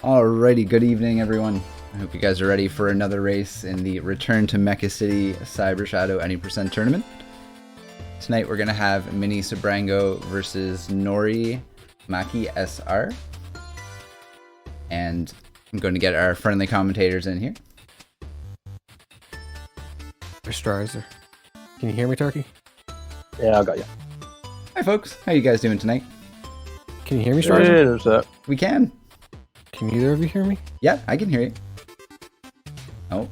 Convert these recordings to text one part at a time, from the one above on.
Alrighty, good evening everyone. I hope you guys are ready for another race in the Return to Mekacity Cyber Shadow Any Percent Tournament. Tonight we're going to have MiniSebrango versus Nori Maki SR. And I'm going to get our friendly commentators in here. Strizer. Can you hear me, Turkey? Yeah, I got you. Hi folks, how you guys doing tonight? Can you hear me, Strizer? Yeah, there's that. We can. Can either of you hear me? Yeah, I can hear you. Oh.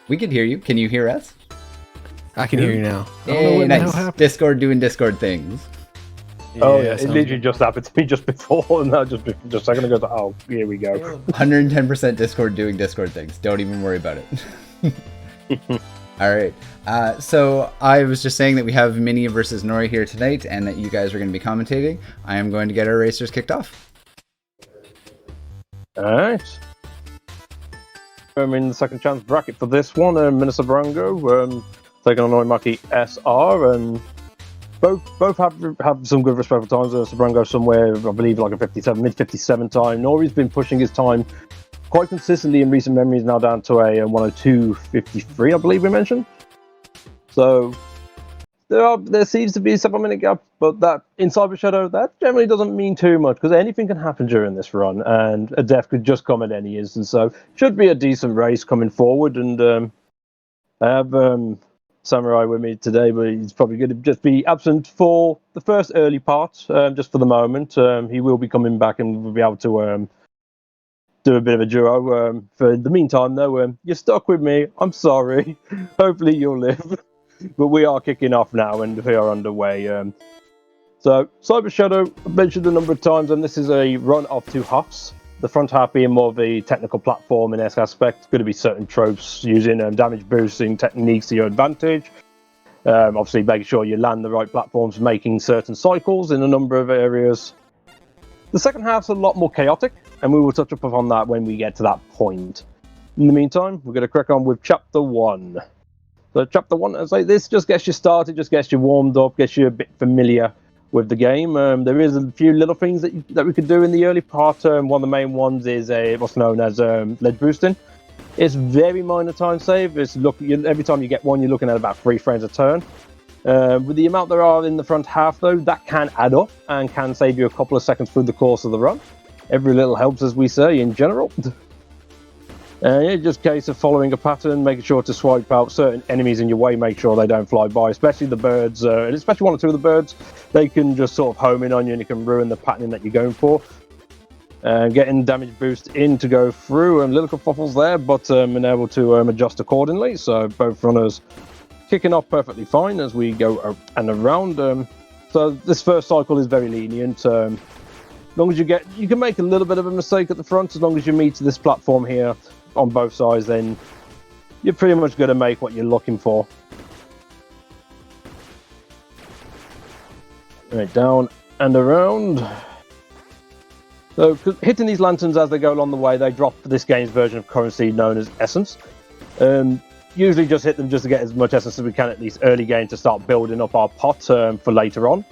We can hear you. Can you hear us? I can hear you now. Hey, nice. Discord doing Discord things. Oh yeah, it literally just happened to me just before, and now just a second ago. Oh, here we go. 110% Discord doing Discord things. Don't even worry about it. Alright, so I was just saying that we have Mini versus Nori here tonight, and that you guys are going to be commentating. I am going to get our racers kicked off. Alright. I'm in the second chance bracket for this one. MiniSebrango taking on Norimaki SR, and both have some good respectful times. Sebrango somewhere, I believe, like a 57, mid 57 time. Nori's been pushing his time quite consistently in recent memories, now down to a 102.53, I believe we mentioned. So there seems to be a 7-minute gap, but that in Cyber Shadow, that generally doesn't mean too much, because anything can happen during this run, and a death could just come at any instant. So should be a decent race coming forward. And I have Samurai with me today, but he's probably going to just be absent for the first early part, just for the moment. He will be coming back, and we'll be able to do a bit of a duo. For the meantime, though, you're stuck with me. I'm sorry. Hopefully you'll live. But we are kicking off now, and we are underway. So, Cyber Shadow, I've mentioned a number of times, and this is a run of two halves. The front half being more of a technical platform in this aspect. Going to be certain tropes using damage boosting techniques to your advantage. Obviously, making sure you land the right platforms, making certain cycles in a number of areas. The second half's a lot more chaotic, and we will touch upon that when we get to that point. In the meantime, we're going to crack on with Chapter 1. So Chapter 1, as like this, just gets you started, just gets you warmed up, gets you a bit familiar with the game. There is a few little things that we could do in the early part. One of the main ones is what's known as ledge boosting. It's very minor time save. Every time you get one, you're looking at about 3 frames a turn. With the amount there are in the front half, though, that can add up and can save you a couple of seconds through the course of the run. Every little helps, as we say, in general. It's just a case of following a pattern, making sure to swipe out certain enemies in your way, make sure they don't fly by, especially the birds, and especially one or two of the birds. They can just sort of home in on you, and it can ruin the pattern that you're going for. Getting damage boost in to go through, and little kerfuffles there, but being able to adjust accordingly. So both runners kicking off perfectly fine as we go and around. So this first cycle is very lenient. As long as you can make a little bit of a mistake at the front, as long as you meet this platform here on both sides, then you're pretty much going to make what you're looking for. Right, down and around. So hitting these lanterns as they go along the way, they drop this game's version of currency known as essence. Usually just hit them just to get as much essence as we can at least early game to start building up our pot for later on.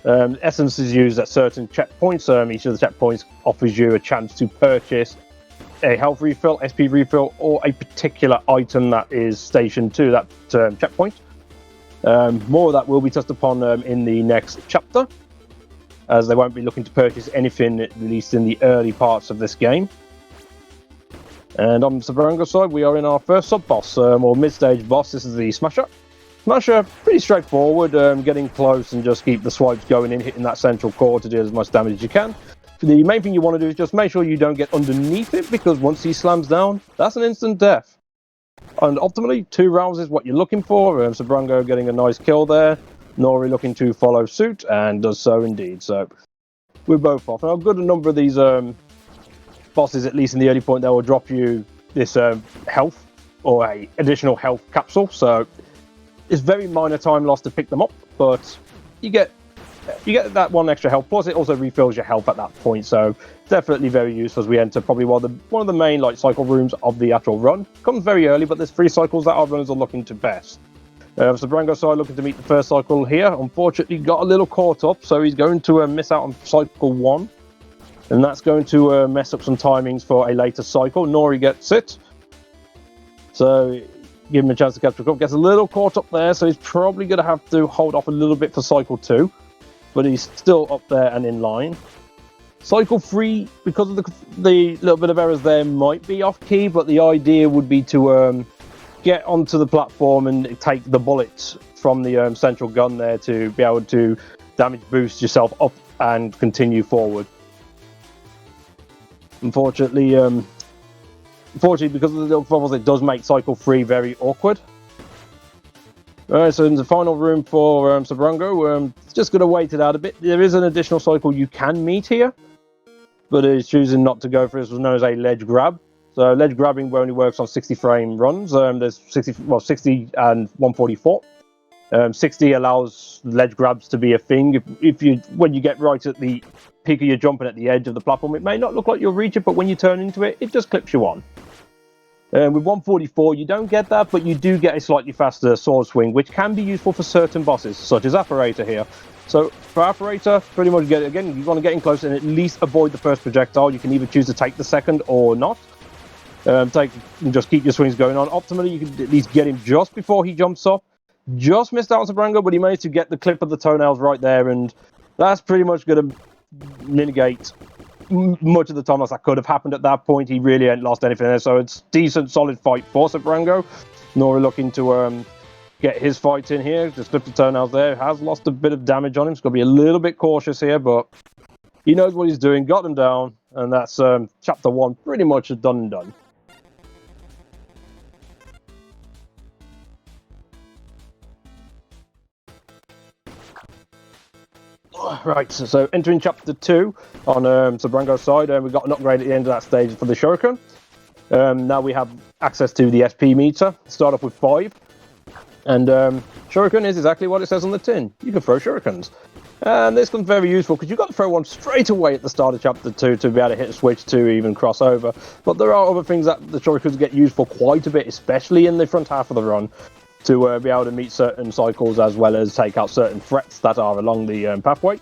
Essence is used at certain checkpoints. Each of the checkpoints offers you a chance to purchase a health refill, SP refill, or a particular item that is stationed to that checkpoint. More of that will be touched upon in the next chapter, as they won't be looking to purchase anything, at least in the early parts of this game. And on the Sebrango side, we are in our first sub-boss, or mid-stage boss. This is the Smasher. Smasher, pretty straightforward, getting close and just keep the swipes going in, hitting that central core to do as much damage as you can. The main thing you want to do is just make sure you don't get underneath it, because once he slams down, that's an instant death. And ultimately, 2 rounds is what you're looking for. Sebrango getting a nice kill there. Nori looking to follow suit, and does so indeed. So we're both off. Now, a good number of these bosses, at least in the early point, they will drop you this health, or a additional health capsule. So it's very minor time loss to pick them up, but you get that 1 extra health, plus it also refills your health at that point. So definitely very useful as we enter probably one of the main cycle rooms of the actual run. Comes very early, but there's 3 cycles that our runners are looking to best. Sebrango side looking to meet the first cycle here. Unfortunately, got a little caught up, so he's going to miss out on cycle 1. And that's going to mess up some timings for a later cycle. Nori gets it. So give him a chance to catch up. Gets a little caught up there, so he's probably going to have to hold off a little bit for cycle 2. But he's still up there and in line. Cycle 3, because of the little bit of errors there, might be off key, but the idea would be to get onto the platform and take the bullets from the central gun there to be able to damage boost yourself up and continue forward. Unfortunately, because of the little bubbles, it does make cycle 3 very awkward. Alright, so in the final room for Sebrango, just going to wait it out a bit. There is an additional cycle you can meet here, but he's choosing not to go for this. It was known as a ledge grab. So ledge grabbing only works on 60 frame runs. There's 60 and 144. 60 allows ledge grabs to be a thing. When you get right at the peak of your jumping at the edge of the platform, it may not look like you'll reach it, but when you turn into it, it just clips you on. With 144, you don't get that, but you do get a slightly faster sword swing, which can be useful for certain bosses, such as Apparator here. So for Apparator, pretty much you want to get in close and at least avoid the first projectile. You can either choose to take the second or not. Just keep your swings going on. Optimally, you can at least get him just before he jumps up. Just missed out on Sebrango, but he managed to get the clip of the toenails right there, and that's pretty much going to mitigate much of the time loss that could have happened at that point. He really ain't lost anything there, so it's decent, solid fight for Sebrango. Nori looking to get his fight in here. Just clip the toenails there. Has lost a bit of damage on him. He's got to be a little bit cautious here, but he knows what he's doing. Got him down, and that's chapter 1 pretty much done and done. Right, so entering chapter 2 on Sebrango's side, we've got an upgrade at the end of that stage for the shuriken. Now we have access to the SP meter. Start off with 5. And shuriken is exactly what it says on the tin. You can throw shurikens. And this comes very useful because you've got to throw one straight away at the start of chapter 2 to be able to hit a switch to even cross over. But there are other things that the shurikens get used for quite a bit, especially in the front half of the run, to be able to meet certain cycles as well as take out certain threats that are along the pathway.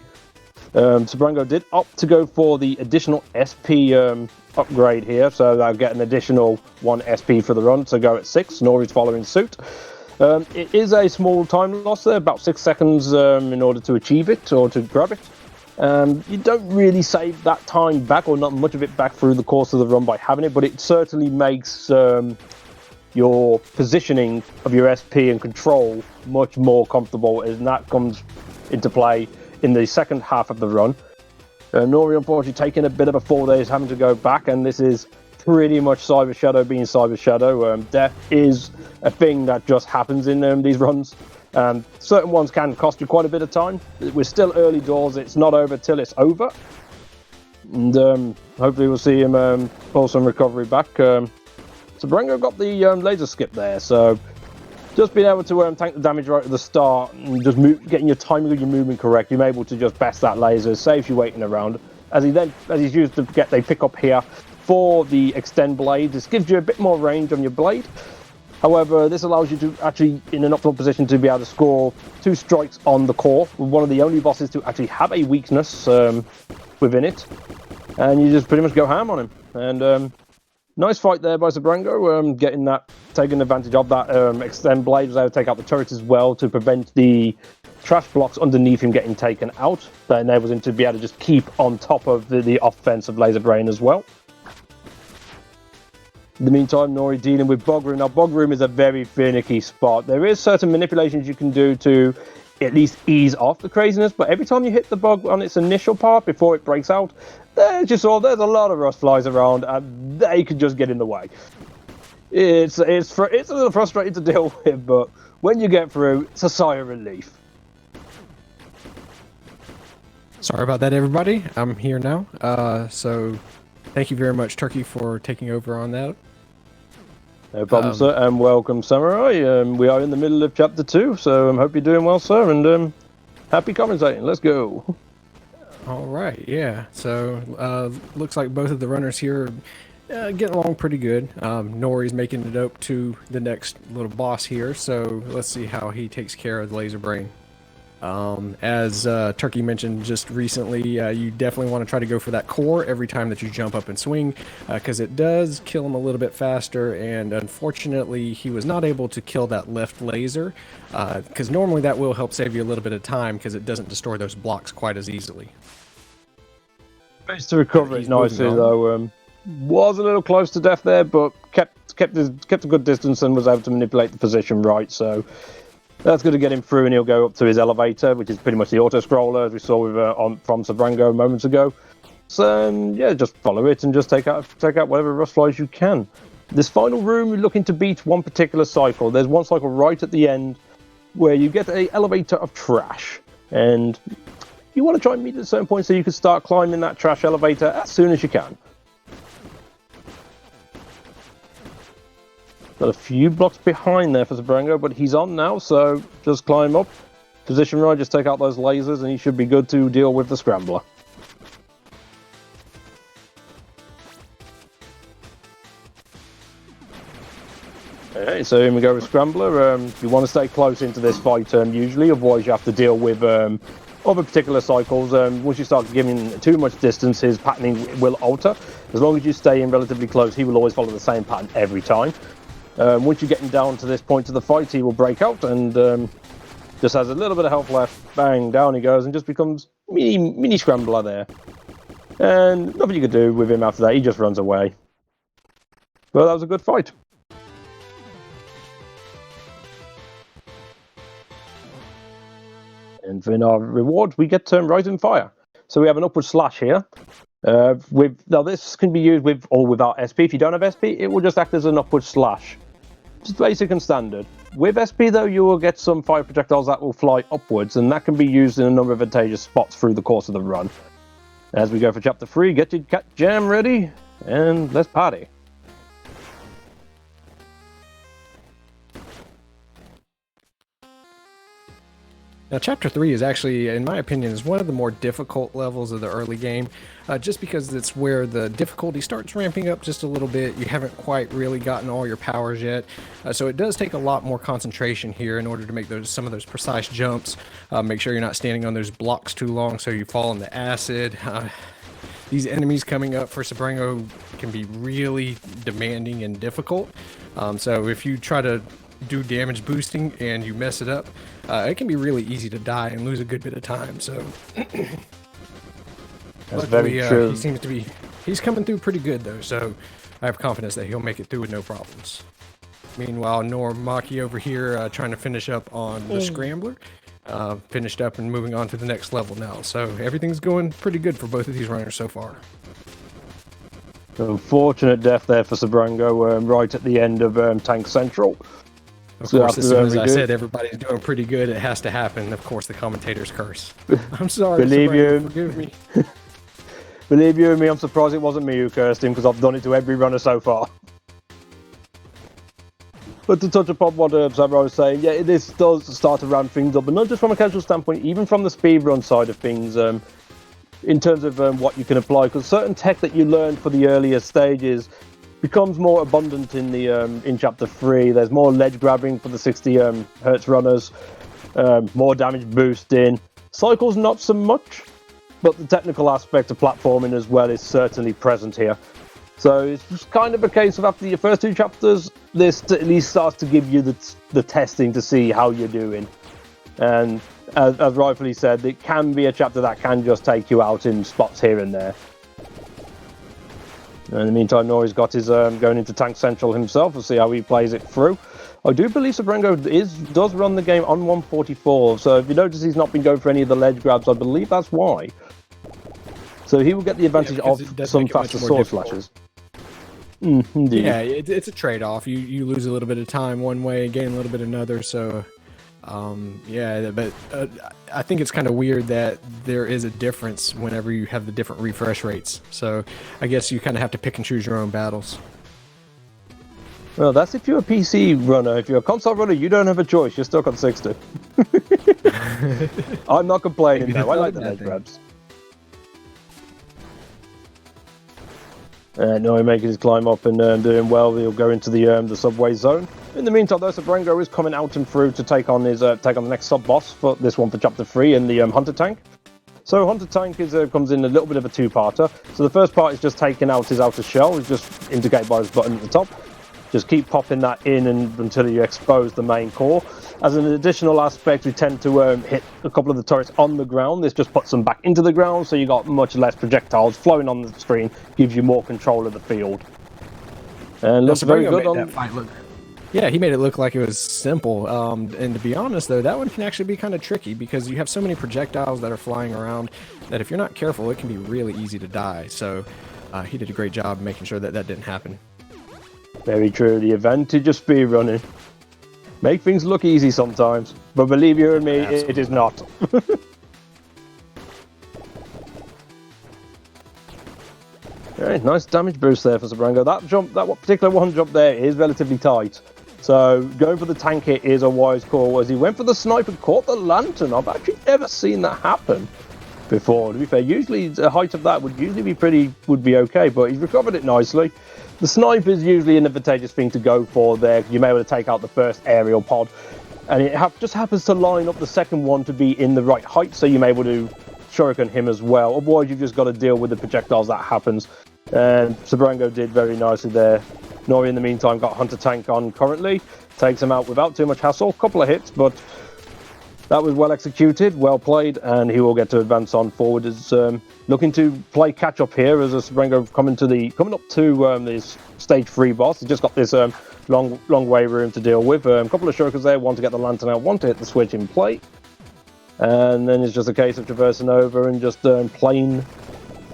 Sebrango did opt to go for the additional SP upgrade here, so they'll get an additional 1 SP for the run to go at 6. Nori's following suit. It is a small time loss there, about 6 seconds in order to achieve it or to grab it. You don't really save that time back, or not much of it back through the course of the run by having it, but it certainly makes your positioning of your SP and control much more comfortable, and that comes into play in the second half of the run. Nori, unfortunately, taking a bit of a fall there, is having to go back, and this is pretty much Cyber Shadow being Cyber Shadow. Death is a thing that just happens in these runs. Certain ones can cost you quite a bit of time. We're still early doors, it's not over till it's over. And hopefully we'll see him pull some recovery back. Sebrango got the laser skip there, so just being able to tank the damage right at the start and just getting your timing of your movement correct, you're able to just best that laser, saves you waiting around. As he's used to get the pick up here for the extend blade, this gives you a bit more range on your blade. However, this allows you to actually, in an optimal position, to be able to score 2 strikes on the core, with one of the only bosses to actually have a weakness within it, and you just pretty much go ham on him. And nice fight there by Sebrango, taking advantage of that extend blade, was able to take out the turret as well to prevent the trash blocks underneath him getting taken out. That enables him to be able to just keep on top of the offensive laser brain as well. In the meantime, Nori dealing with Bog Room. Now, Bog Room is a very finicky spot. There is certain manipulations you can do to at least ease off the craziness, but every time you hit the bug on its initial part before it breaks out, there's a lot of rust flies around, and they could just get in the way. It's a little frustrating to deal with, but when you get through, it's a sigh of relief. Sorry about that, everybody. I'm here now. So thank you very much, Turkey, for taking over on that. No problem, sir, and welcome, Samurai. We are in the middle of chapter 2, so I hope you're doing well, sir, and happy commentating. Let's go. All right, yeah. So looks like both of the runners here are getting along pretty good. Nori's making it up to the next little boss here, so let's see how he takes care of the laser brain. As Turkey mentioned just recently, you definitely want to try to go for that core every time that you jump up and swing, because it does kill him a little bit faster, and unfortunately he was not able to kill that left laser, because normally that will help save you a little bit of time because it doesn't destroy those blocks quite as easily. Managed to recover it nicely though. Was a little close to death there, but kept a good distance and was able to manipulate the position right, so that's going to get him through, and he'll go up to his elevator, which is pretty much the auto-scroller, as we saw with from Sebrango moments ago. So, yeah, just follow it and just take out whatever rust flies you can. This final room, you're looking to beat one particular cycle. There's one cycle right at the end where you get an elevator of trash, and you want to try and meet at a certain point so you can start climbing that trash elevator as soon as you can. Got a few blocks behind there for Sebrango, but he's on now, so just climb up, position right, just take out those lasers, and he should be good to deal with the Scrambler. Okay, so here we go with Scrambler. You want to stay close into this fight usually, otherwise you have to deal with other particular cycles. Once you start giving too much distance, his patterning will alter. As long as you stay in relatively close, he will always follow the same pattern every time. Once you're getting down to this point of the fight, he will break out and just has a little bit of health left. Bang, down he goes and just becomes mini Scrambler there. And nothing you could do with him after that, he just runs away. Well, that was a good fight. And for our reward, we get Rise and Fire. So we have an upward slash here. Now this can be used with or without SP. If you don't have SP, it will just act as an upward slash. Just basic and standard. With SP though, you will get some fire projectiles that will fly upwards, and that can be used in a number of advantageous spots through the course of the run. As we go for chapter 3, get your cat jam ready, and let's party. Now, Chapter 3 is actually, in my opinion, is one of the more difficult levels of the early game, just because it's where the difficulty starts ramping up just a little bit. You haven't quite really gotten all your powers yet, so it does take a lot more concentration here in order to make some of those precise jumps. Make sure you're not standing on those blocks too long so you fall into acid. These enemies coming up for Sebrango can be really demanding and difficult, so if you try to do damage boosting and you mess it up, it can be really easy to die and lose a good bit of time. So that's very true. He seems to be, he's coming through pretty good though, so I have confidence that he'll make it through with no problems. Meanwhile, Maki over here trying to finish up on the Scrambler, finished up and moving on to the next level now. So everything's going pretty good for both of these runners so far. Unfortunate death there for Sebrango, right at the end of Tank Central. Of course, as soon as I said everybody's doing pretty good, it has to happen. Of course, the commentators curse. I'm sorry, believe you, forgive me. Believe you me, I'm surprised it wasn't me who cursed him, because I've done it to every runner so far. But to touch upon what Sabra was saying, yeah, this does start to ramp things up, but not just from a casual standpoint, even from the speedrun side of things, in terms of what you can apply, because certain tech that you learn for the earlier stages becomes more abundant in the in chapter 3. There's more ledge grabbing for the 60 hertz runners, more damage boosting. Cycles not so much, but the technical aspect of platforming as well is certainly present here. So it's just kind of a case of after your first 2 chapters, this at least starts to give you the testing to see how you're doing. And as rightfully said, it can be a chapter that can just take you out in spots here and there. In the meantime, Nori's got his going into Tank Central himself. We'll see how he plays it through. I do believe Sebrango does run the game on 144, so if you notice he's not been going for any of the ledge grabs, I believe that's why. So he will get the advantage of some faster sword slashes. Indeed. Yeah, it's a trade-off. You lose a little bit of time one way, gain a little bit another, so yeah, but I think it's kind of weird that there is a difference whenever you have the different refresh rates. So I guess you kind of have to pick and choose your own battles. Well, that's if you're a PC runner. If you're a console runner, you don't have a choice. You're stuck on 60. I'm not complaining though. I like the ledge grabs. Nori making his climb up and doing well. He'll go into the subway zone. In the meantime, though, Sebrango is coming out and through to take on the next sub-boss for this one for Chapter 3 in the Hunter Tank. So Hunter Tank comes in a little bit of a two-parter. So the first part is just taking out his outer shell, it's just indicated by his button at the top. Just keep popping that in until you expose the main core. As an additional aspect, we tend to hit a couple of the turrets on the ground. This just puts them back into the ground, so you got much less projectiles flowing on the screen, gives you more control of the field. And looks very good on that fight. Yeah, he made it look like it was simple. And to be honest, though, that one can actually be kind of tricky because you have so many projectiles that are flying around that if you're not careful, it can be really easy to die. So he did a great job making sure that that didn't happen. Very true. The advantage of speed running. Make things look easy sometimes, but believe you and me, it is not. Alright, nice damage boost there for Sebrango. That particular one jump there is relatively tight. So going for the tank hit is a wise call. As he went for the sniper, caught the lantern. I've actually never seen that happen before. To be fair, usually the height of that would be okay, but he's recovered it nicely. The sniper is usually an advantageous thing to go for there. You may be able to take out the first aerial pod, and it just happens to line up the second one to be in the right height, so you may be able to shuriken him as well. Otherwise, you've just got to deal with the projectiles that happens. And Sebrango did very nicely there. Nori, in the meantime, got Hunter Tank on currently. Takes him out without too much hassle. Couple of hits, but that was well executed, well played, and he will get to advance on forward. As looking to play catch up here as Sebrango coming up to this stage 3 boss. He's just got this long way room to deal with. A couple of shurikens there, one to get the lantern out, one to hit the switch in play, and then it's just a case of traversing over and just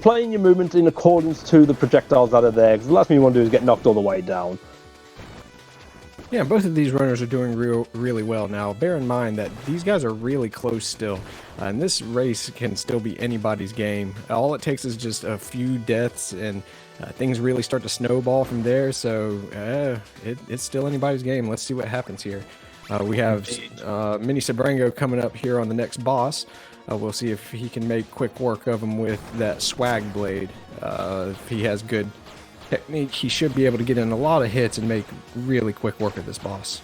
playing your movement in accordance to the projectiles that are there. Because the last thing you want to do is get knocked all the way down. Yeah, both of these runners are doing really well. Now, bear in mind that these guys are really close still, and this race can still be anybody's game. All it takes is just a few deaths, and things really start to snowball from there, so it's still anybody's game. Let's see what happens here. We have MiniSebrango coming up here on the next boss. We'll see if he can make quick work of him with that swag blade. If he has good technique, he should be able to get in a lot of hits and make really quick work of this boss.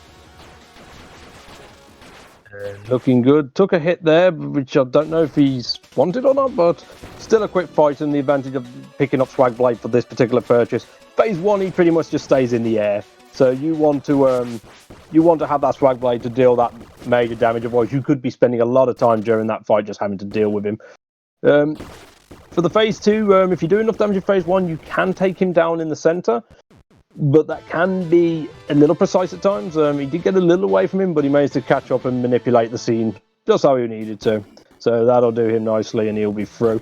Looking good. Took a hit there, which I don't know if he's wanted or not, but still a quick fight, and the advantage of picking up swag blade for this particular purchase. Phase 1, he pretty much just stays in the air. So you want to have that swag blade to deal that major damage. Otherwise, you could be spending a lot of time during that fight just having to deal with him. For the phase 2, if you do enough damage in phase 1, you can take him down in the center, but that can be a little precise at times. He did get a little away from him, but he managed to catch up and manipulate the scene just how he needed to. So that'll do him nicely, and he'll be through.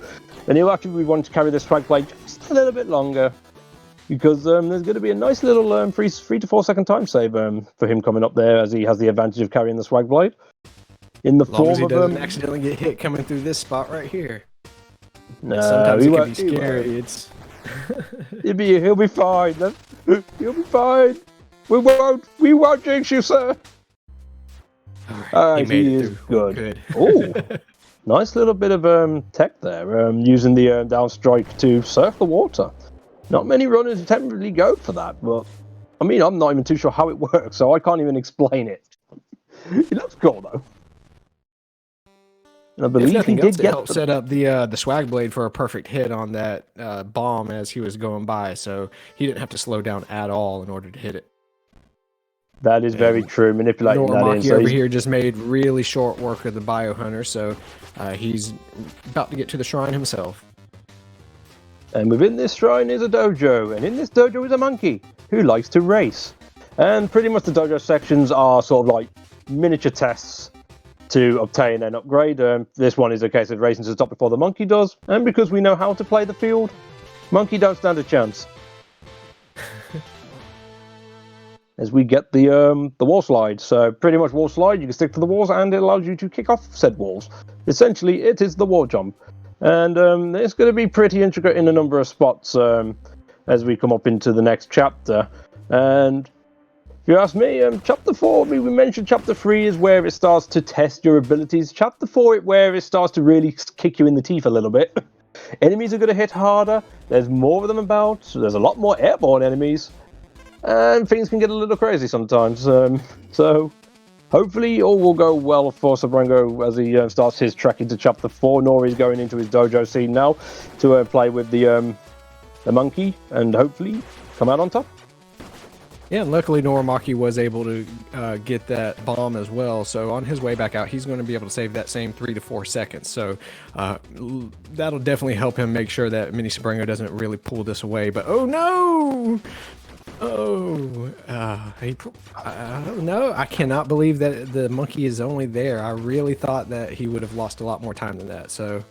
And he'll actually want to carry this swag blade just a little bit longer, because there's going to be a nice little 3 to 4 second time save for him coming up there, as he has the advantage of carrying the swag blade. In the form as he of doesn't accidentally get hit coming through this spot right here. No, sometimes it can be scary. It's he'll be fine. He'll be fine. We won't jinx you, sir. Alright, he is good. Oh, nice little bit of tech there. Using the down strike to surf the water. Not many runners technically go for that, but I mean, I'm not even too sure how it works, so I can't even explain it. It looks cool though. And I believe he did help set up the swag blade for a perfect hit on that bomb as he was going by, so he didn't have to slow down at all in order to hit it. That is very true. Manipulating that in. So over here just made really short work of the biohunter, so he's about to get to the shrine himself. And within this shrine is a dojo, and in this dojo is a monkey who likes to race. And pretty much the dojo sections are sort of like miniature tests to obtain an upgrade. This one is a case of racing to the top before the monkey does, and because we know how to play the field, monkey don't stand a chance. As we get the wall slide. So pretty much wall slide, you can stick to the walls, and it allows you to kick off said walls. Essentially, it is the wall jump. And it's going to be pretty intricate in a number of spots as we come up into the next chapter. And if you ask me, Chapter 4, we mentioned Chapter 3 is where it starts to test your abilities. Chapter 4 is where it starts to really kick you in the teeth a little bit. Enemies are going to hit harder. There's more of them about. So there's a lot more airborne enemies. and things can get a little crazy sometimes. So hopefully all will go well for Sebrango as he starts his trek into Chapter 4. Nori's going into his dojo scene now to play with the monkey and hopefully come out on top. Yeah, and luckily Norimaki was able to get that bomb as well. So on his way back out, he's going to be able to save that same 3 to 4 seconds. So that'll definitely help him make sure that MiniSebrango doesn't really pull this away. But oh no! No, I cannot believe that the monkey is only there. I really thought that he would have lost a lot more time than that. So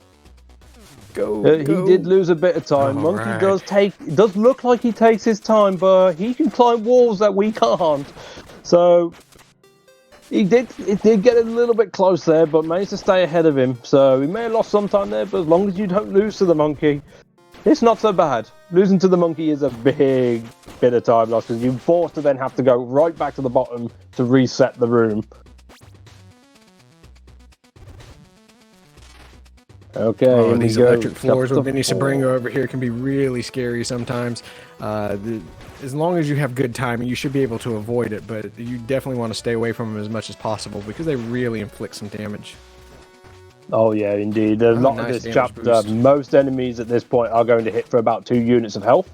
go. He did lose a bit of time. All Monkey right. does look like he takes his time, but he can climb walls that we can't. So it did get a little bit close there, but managed to stay ahead of him. So he may have lost some time there, but as long as you don't lose to the monkey, it's not so bad. Losing to the monkey is a big bit of time loss because you're forced to then have to go right back to the bottom to reset the room. Okay, These electric floors with MiniSebrango over here can be really scary sometimes. As long as you have good timing, you should be able to avoid it, but you definitely want to stay away from them as much as possible because they really inflict some damage. Oh yeah, indeed. A lot of this chapter, most enemies at this point are going to hit for about 2 units of health.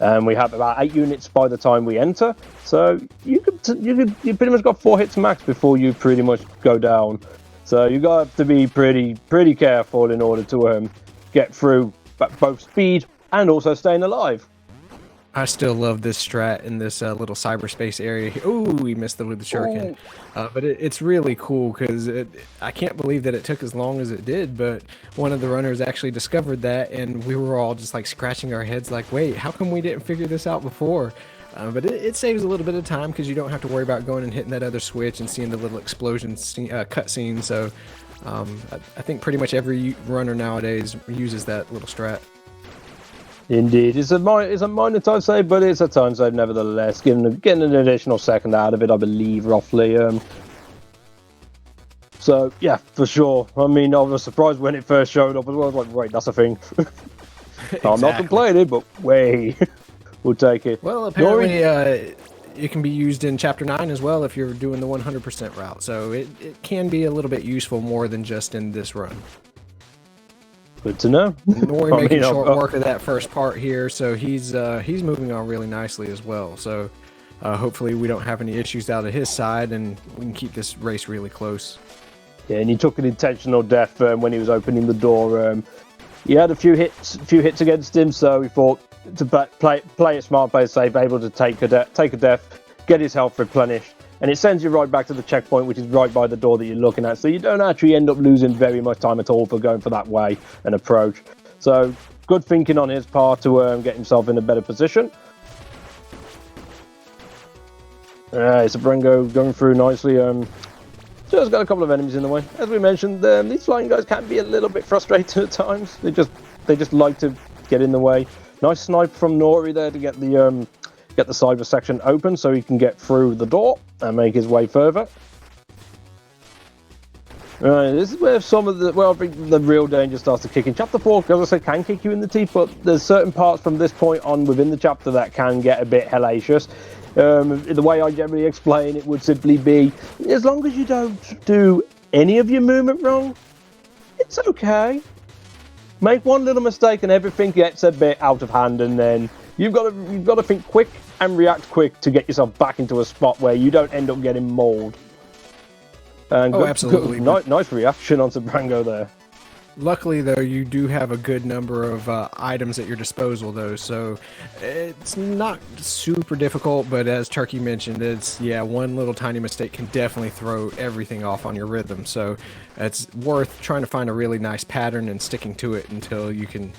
And we have about 8 units by the time we enter. So you pretty much got 4 hits max before you pretty much go down. So you got to be pretty careful in order to get through both speed and also staying alive. I still love this strat in this little cyberspace area. Oh, we missed with the shuriken. But it's really cool because I can't believe that it took as long as it did, but one of the runners actually discovered that, and we were all just like scratching our heads like, wait, how come we didn't figure this out before? But it saves a little bit of time because you don't have to worry about going and hitting that other switch and seeing the little explosion cutscene. So I think pretty much every runner nowadays uses that little strat. Indeed, it's a minor time save, but it's a time save nevertheless. Getting an additional second out of it, I believe, roughly. So yeah, for sure. I mean, I was surprised when it first showed up as well. I was like, wait, that's a thing. Exactly. I'm not complaining, but wait, we'll take it. Well, apparently, it can be used in Chapter 9 as well if you're doing the 100% route. So it can be a little bit useful more than just in this run. Good to know. Nori making short work of that first part here, so he's moving on really nicely as well. So hopefully we don't have any issues out of his side, and we can keep this race really close. Yeah, and he took an intentional death when he was opening the door. He had a few hits against him, so he thought to play it smart, play it safe, able to take a death, get his health replenished. And it sends you right back to the checkpoint, which is right by the door that you're looking at. So you don't actually end up losing very much time at all for going for that way and approach. So good thinking on his part to get himself in a better position. Sebrango going through nicely. Just got a couple of enemies in the way. As we mentioned, these flying guys can be a little bit frustrating at times. They just like to get in the way. Nice snipe from Nori there to get the cyber section open so he can get through the door and make his way further. This is where I think the real danger starts to kick in. Chapter 4, as I said, can kick you in the teeth, but there's certain parts from this point on within the chapter that can get a bit hellacious. The way I generally explain it would simply be, as long as you don't do any of your movement wrong, it's okay. Make one little mistake and everything gets a bit out of hand, and then you've got to think quick and react quick to get yourself back into a spot where you don't end up getting mauled. And absolutely. Nice reaction on Sebrango there. Luckily, though, you do have a good number of items at your disposal, though, so it's not super difficult, but as Turkey mentioned, one little tiny mistake can definitely throw everything off on your rhythm, so it's worth trying to find a really nice pattern and sticking to it until you can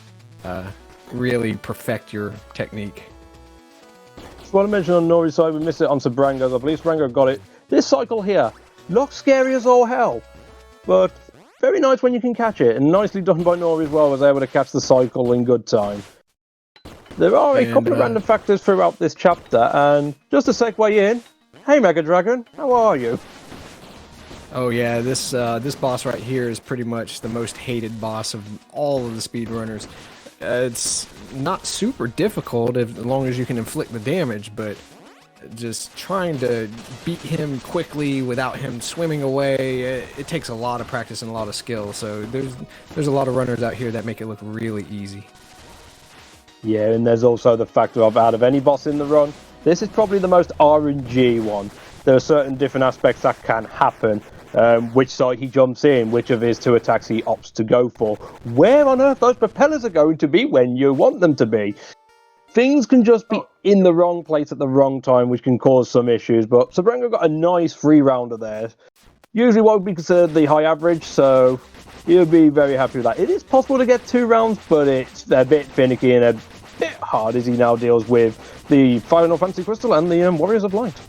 really perfect your technique. Just want to mention on Nori's side, we missed it on Sebrango. I believe Sebrango got it. This cycle here looks scary as all hell, but very nice when you can catch it, and nicely done by Nori as well, was able to catch the cycle in good time. There are a couple of random factors throughout this chapter, and just to segue in, hey Mega Dragon, how are you? Oh yeah, this boss right here is pretty much the most hated boss of all of the speedrunners. It's not super difficult as long as you can inflict the damage, but just trying to beat him quickly without him swimming away, it takes a lot of practice and a lot of skill. So there's a lot of runners out here that make it look really easy. Yeah, and there's also the factor of out of any boss in the run, this is probably the most RNG one. There are certain different aspects that can happen. Which side he jumps in, which of his 2 attacks he opts to go for, where on earth those propellers are going to be when you want them to be. Things can just be in the wrong place at the wrong time, which can cause some issues, but Sebrango got a nice 3-rounder there. Usually what would be considered the high average, so you'll be very happy with that. It is possible to get 2 rounds, but it's a bit finicky and a bit hard as he now deals with the Final Fantasy Crystal and the Warriors of Light.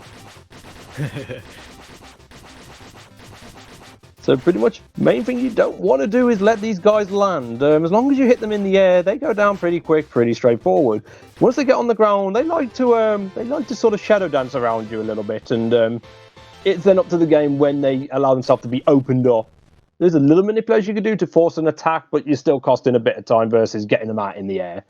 So pretty much, main thing you don't want to do is let these guys land. As long as you hit them in the air, they go down pretty quick, pretty straightforward. Once they get on the ground, they like to sort of shadow dance around you a little bit, and it's then up to the game when they allow themselves to be opened up. There's a little manipulation you can do to force an attack, but you're still costing a bit of time versus getting them out in the air.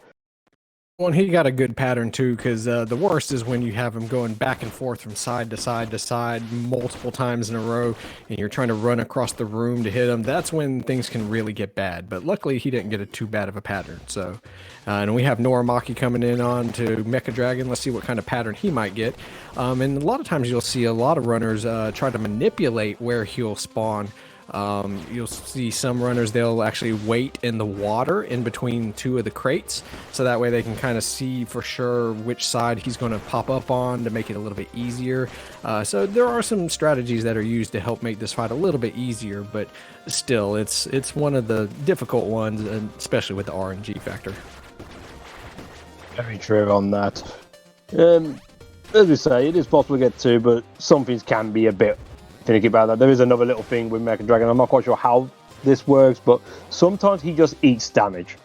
Well, and he got a good pattern too, because the worst is when you have him going back and forth from side to side to side multiple times in a row, and you're trying to run across the room to hit him. That's when things can really get bad. But luckily, he didn't get too bad of a pattern. So, and we have Norimaki coming in on to Mecha Dragon. Let's see what kind of pattern he might get. And a lot of times you'll see a lot of runners try to manipulate where he'll spawn. You'll see some runners, they'll actually wait in the water in between 2 of the crates, so that way they can kind of see for sure which side he's going to pop up on to make it a little bit easier. So there are some strategies that are used to help make this fight a little bit easier, but still, it's one of the difficult ones, especially with the RNG factor. Very true on that. As we say, it is possible to get 2, but some things can be a bit finicky about that. There is another little thing with Mecha Dragon. I'm not quite sure how this works, but sometimes he just eats damage.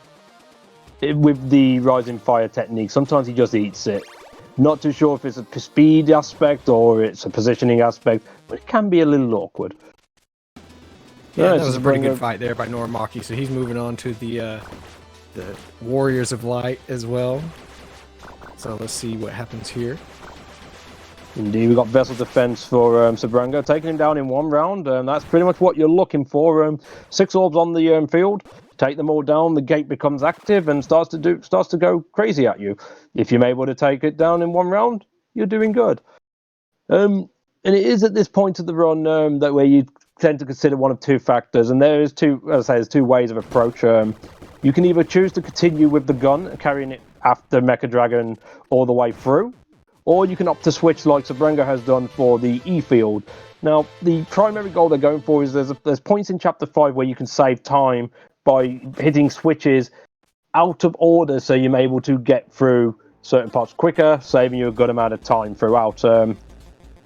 With the Rising Fire technique, sometimes he just eats it. Not too sure if it's a speed aspect or it's a positioning aspect, but it can be a little awkward. Yeah, that was a pretty good fight there by Norimaki, so he's moving on to the Warriors of Light as well. So let's see what happens here. Indeed, we've got Vessel Defense for Sebrango, taking him down in 1 round. That's pretty much what you're looking for. 6 orbs on the field, take them all down, the gate becomes active and starts to go crazy at you. If you're able to take it down in 1 round, you're doing good. And it is at this point of the run that where you tend to consider one of 2 factors, and there is 2, as I say, there's 2 ways of approach. You can either choose to continue with the gun, carrying it after Mecha Dragon all the way through, or you can opt to switch like Sebrango has done for the E-Field. Now, the primary goal they're going for is there's points in Chapter 5 where you can save time by hitting switches out of order, so you're able to get through certain parts quicker, saving you a good amount of time throughout.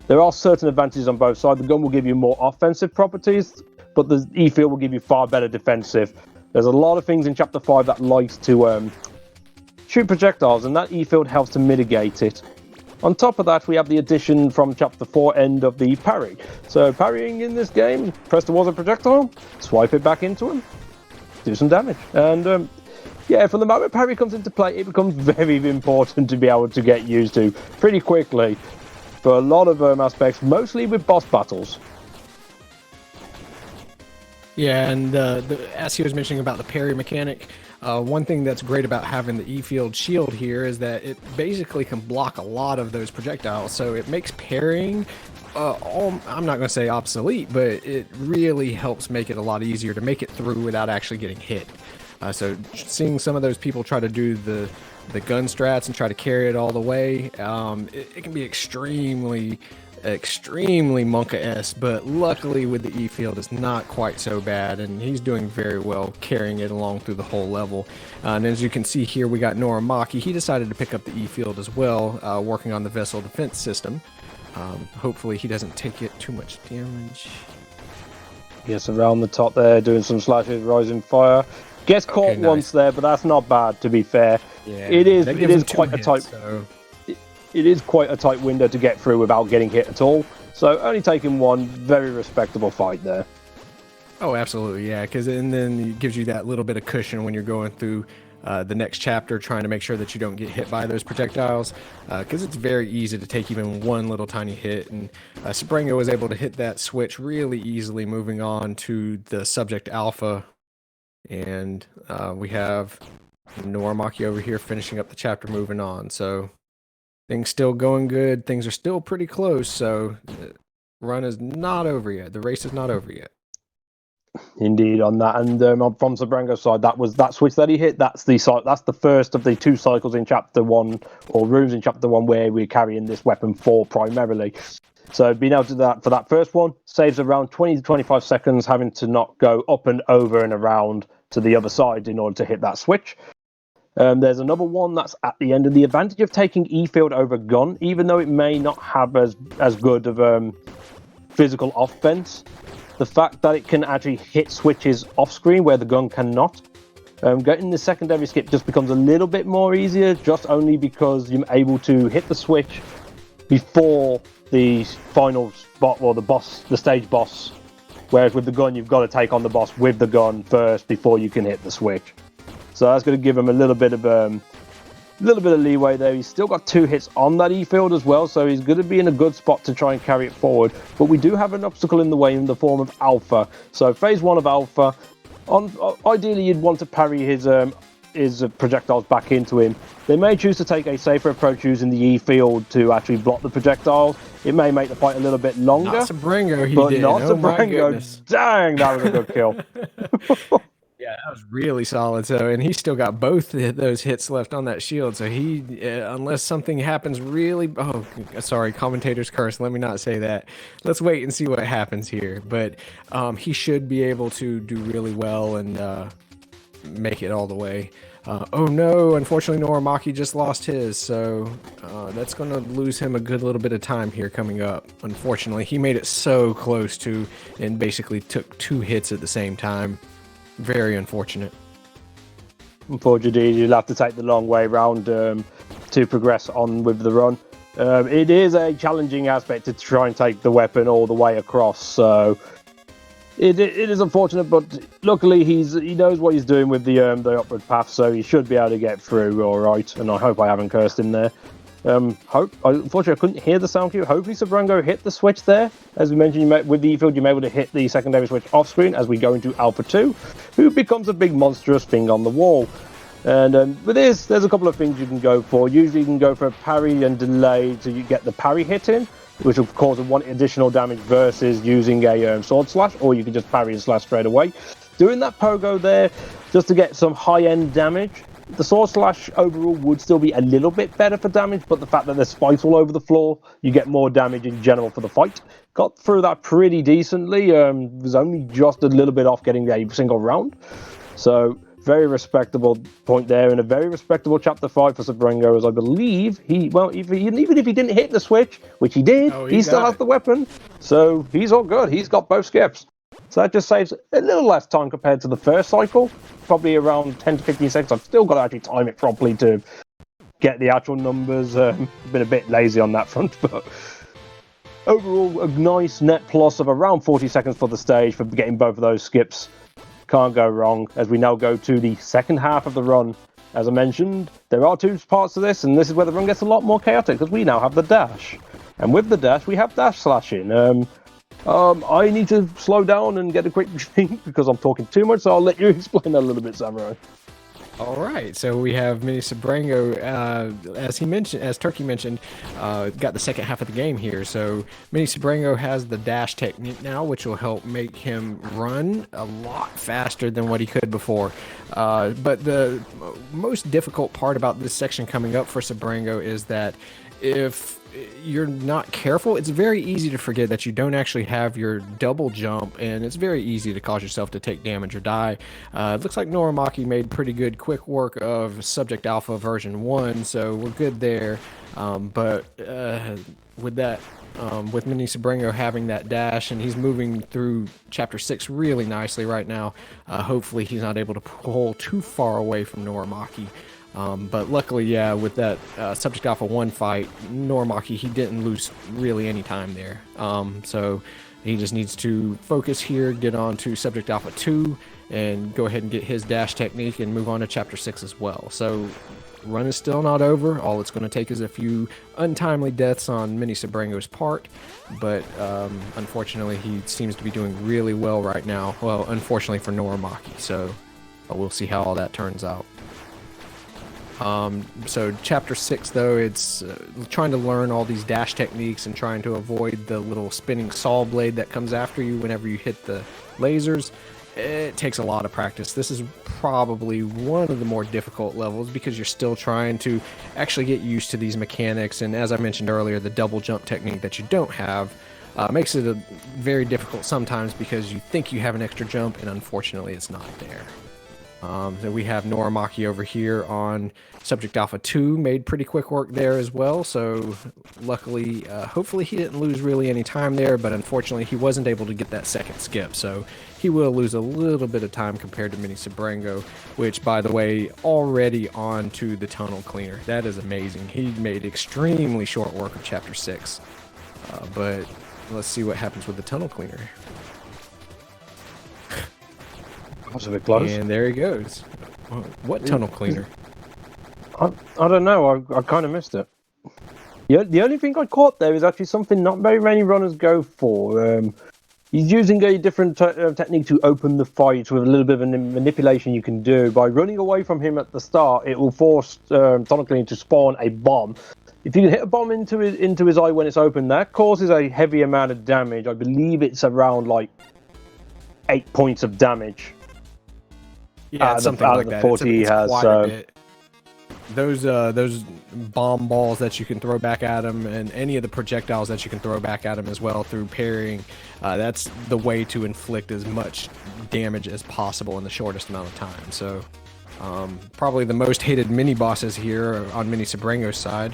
There are certain advantages on both sides. The gun will give you more offensive properties, but the E-Field will give you far better defensive. There's a lot of things in Chapter 5 that likes to shoot projectiles, and that E-Field helps to mitigate it. On top of that, we have the addition from Chapter 4 end of the parry. So parrying in this game, press towards a projectile, swipe it back into him, do some damage. And yeah, from the moment parry comes into play, it becomes very important to be able to get used to pretty quickly for a lot of aspects, mostly with boss battles. Yeah, and as he was mentioning about the parry mechanic, one thing that's great about having the E-Field shield here is that it basically can block a lot of those projectiles, so it makes parrying, I'm not going to say obsolete, but it really helps make it a lot easier to make it through without actually getting hit. So seeing some of those people try to do the gun strats and try to carry it all the way, it can be extremely Monka-esque, but luckily with the E-Field it's not quite so bad, and he's doing very well carrying it along through the whole level. And as you can see here, we got Norimaki. He decided to pick up the E-Field as well, working on the Vessel Defense system. Hopefully he doesn't take it too much damage. Yes, around the top there, doing some slashes, Rising Fire. Gets caught once there, but that's not bad, to be fair. Yeah, it is quite a tight... So... It is quite a tight window to get through without getting hit at all. So only taking 1 very respectable fight there. Oh, absolutely, yeah. And then it gives you that little bit of cushion when you're going through the next chapter, trying to make sure that you don't get hit by those projectiles, because it's very easy to take even one little tiny hit. And Sebrango was able to hit that switch really easily, moving on to the subject alpha. And we have Norimaki over here finishing up the chapter, moving on. So things still going good. Things are still pretty close. So the run is not over yet. The race is not over yet. Indeed, on that, and from Sebrango's side, that switch that he hit. That's the first of the 2 cycles in chapter 1, or rooms in chapter 1, where we're carrying this weapon for primarily. So being able to do that for that first one saves around 20 to 25 seconds, having to not go up and over and around to the other side in order to hit that switch. There's another one that's at the end, of the advantage of taking E-Field over gun, even though it may not have as good of physical offense. The fact that it can actually hit switches off screen where the gun cannot. Getting the secondary skip just becomes a little bit more easier, just only because you're able to hit the switch before the final spot, or the stage boss. Whereas with the gun, you've got to take on the boss with the gun first before you can hit the switch. So that's going to give him a little bit of leeway there. He's still got 2 hits on that E-Field as well, so he's going to be in a good spot to try and carry it forward. But we do have an obstacle in the way in the form of Alpha. So phase 1 of Alpha, ideally you'd want to parry his projectiles back into him. They may choose to take a safer approach using the E-Field to actually block the projectiles. It may make the fight a little bit longer. Not Sebrango, he but did. not Oh, my Sebrango. goodness. Dang, that was a good kill. Yeah, that was really solid. So, and he's still got both those hits left on that shield. So he, unless something happens really, oh, sorry, commentator's curse. Let me not say that. Let's wait and see what happens here. But he should be able to do really well and make it all the way. Oh no, unfortunately Norimaki just lost his, so that's going to lose him a good little bit of time here coming up. Unfortunately, he made it so close to, and basically took 2 hits at the same time. Very unfortunate. Unfortunately, you'll have to take the long way round to progress on with the run. It is a challenging aspect to try and take the weapon all the way across, so it is unfortunate, but luckily he knows what he's doing with the upward path, so he should be able to get through all right, and I hope I haven't cursed him there. Unfortunately, I couldn't hear the sound cue. Hopefully Sebrango hit the switch there. As we mentioned, with the E-Field, you're able to hit the secondary switch off screen as we go into Alpha 2, who becomes a big monstrous thing on the wall. And with this, there's a couple of things you can go for. Usually you can go for a parry and delay till you get the parry hit in, which will cause 1 additional damage versus using a sword slash, or you can just parry and slash straight away. Doing that pogo there, just to get some high-end damage. The sword slash overall would still be a little bit better for damage, but the fact that there's spikes all over the floor, you get more damage in general for the fight. Got through that pretty decently. Was only just a little bit off getting a single round. So very respectable point there, and a very respectable chapter 5 for Sebrango, as I believe even if he didn't hit the switch, which he did, he still has the weapon. So he's all good. He's got both skips. So that just saves a little less time compared to the first cycle, probably around 10 to 15 seconds. I've still got to actually time it properly to get the actual numbers. Been a bit lazy on that front, but overall, a nice net plus of around 40 seconds for the stage for getting both of those skips. Can't go wrong, as we now go to the second half of the run. As I mentioned, there are 2 parts to this, and this is where the run gets a lot more chaotic, because we now have the dash. And with the dash, we have dash slashing. I need to slow down and get a quick drink because I'm talking too much, so I'll let you explain that a little bit, Samurai. All right, so we have MiniSebrango, as Turkey mentioned, got the second half of the game here. So MiniSebrango has the dash technique now, which will help make him run a lot faster than what he could before. But the most difficult part about this section coming up for Sebrango is that if you're not careful, it's very easy to forget that you don't actually have your double jump, and it's very easy to cause yourself to take damage or die. It looks like Norimaki made pretty good quick work of Subject Alpha version 1, so we're good there. But with that, with MiniSebrango having that dash, and he's moving through Chapter 6 really nicely right now, hopefully he's not able to pull too far away from Norimaki. But luckily, yeah, with that Subject Alpha 1 fight, Norimaki, he didn't lose really any time there. So He just needs to focus here, get on to Subject Alpha 2, and go ahead and get his dash technique and move on to Chapter 6 as well. So run is still not over. All it's going to take is a few untimely deaths on MiniSebrango's part, but unfortunately he seems to be doing really well right now. Well, unfortunately for Norimaki, so we'll see how all that turns out. So Chapter 6, though, it's trying to learn all these dash techniques and trying to avoid the little spinning saw blade that comes after you whenever you hit the lasers. It takes a lot of practice. This is probably one of the more difficult levels because you're still trying to actually get used to these mechanics, and as I mentioned earlier, the double jump technique that you don't have makes it very difficult sometimes because you think you have an extra jump and unfortunately it's not there. Then we have Norimaki over here on Subject Alpha 2, made pretty quick work there as well, so luckily, hopefully he didn't lose really any time there, but unfortunately he wasn't able to get that second skip, so he will lose a little bit of time compared to MiniSebrango, which, by the way, already on to the tunnel cleaner. That is amazing. He made extremely short work of Chapter 6, but let's see what happens with the tunnel cleaner. That's a bit close. And there he goes. What tunnel cleaner? I don't know. I kind of missed it. Yeah, the only thing I caught there is actually something not very many runners go for. He's using a different technique to open the fight with a little bit of a manipulation you can do. By running away from him at the start, it will force tunnel cleaner to spawn a bomb. If you can hit a bomb into his eye when it's open, that causes a heavy amount of damage. I believe it's around like 8 points of damage. Yeah, it's something like that. 40 he has. Those bomb balls that you can throw back at him, and any of the projectiles that you can throw back at him as well through parrying, that's the way to inflict as much damage as possible in the shortest amount of time. So probably the most hated mini bosses here on MiniSebrango's side,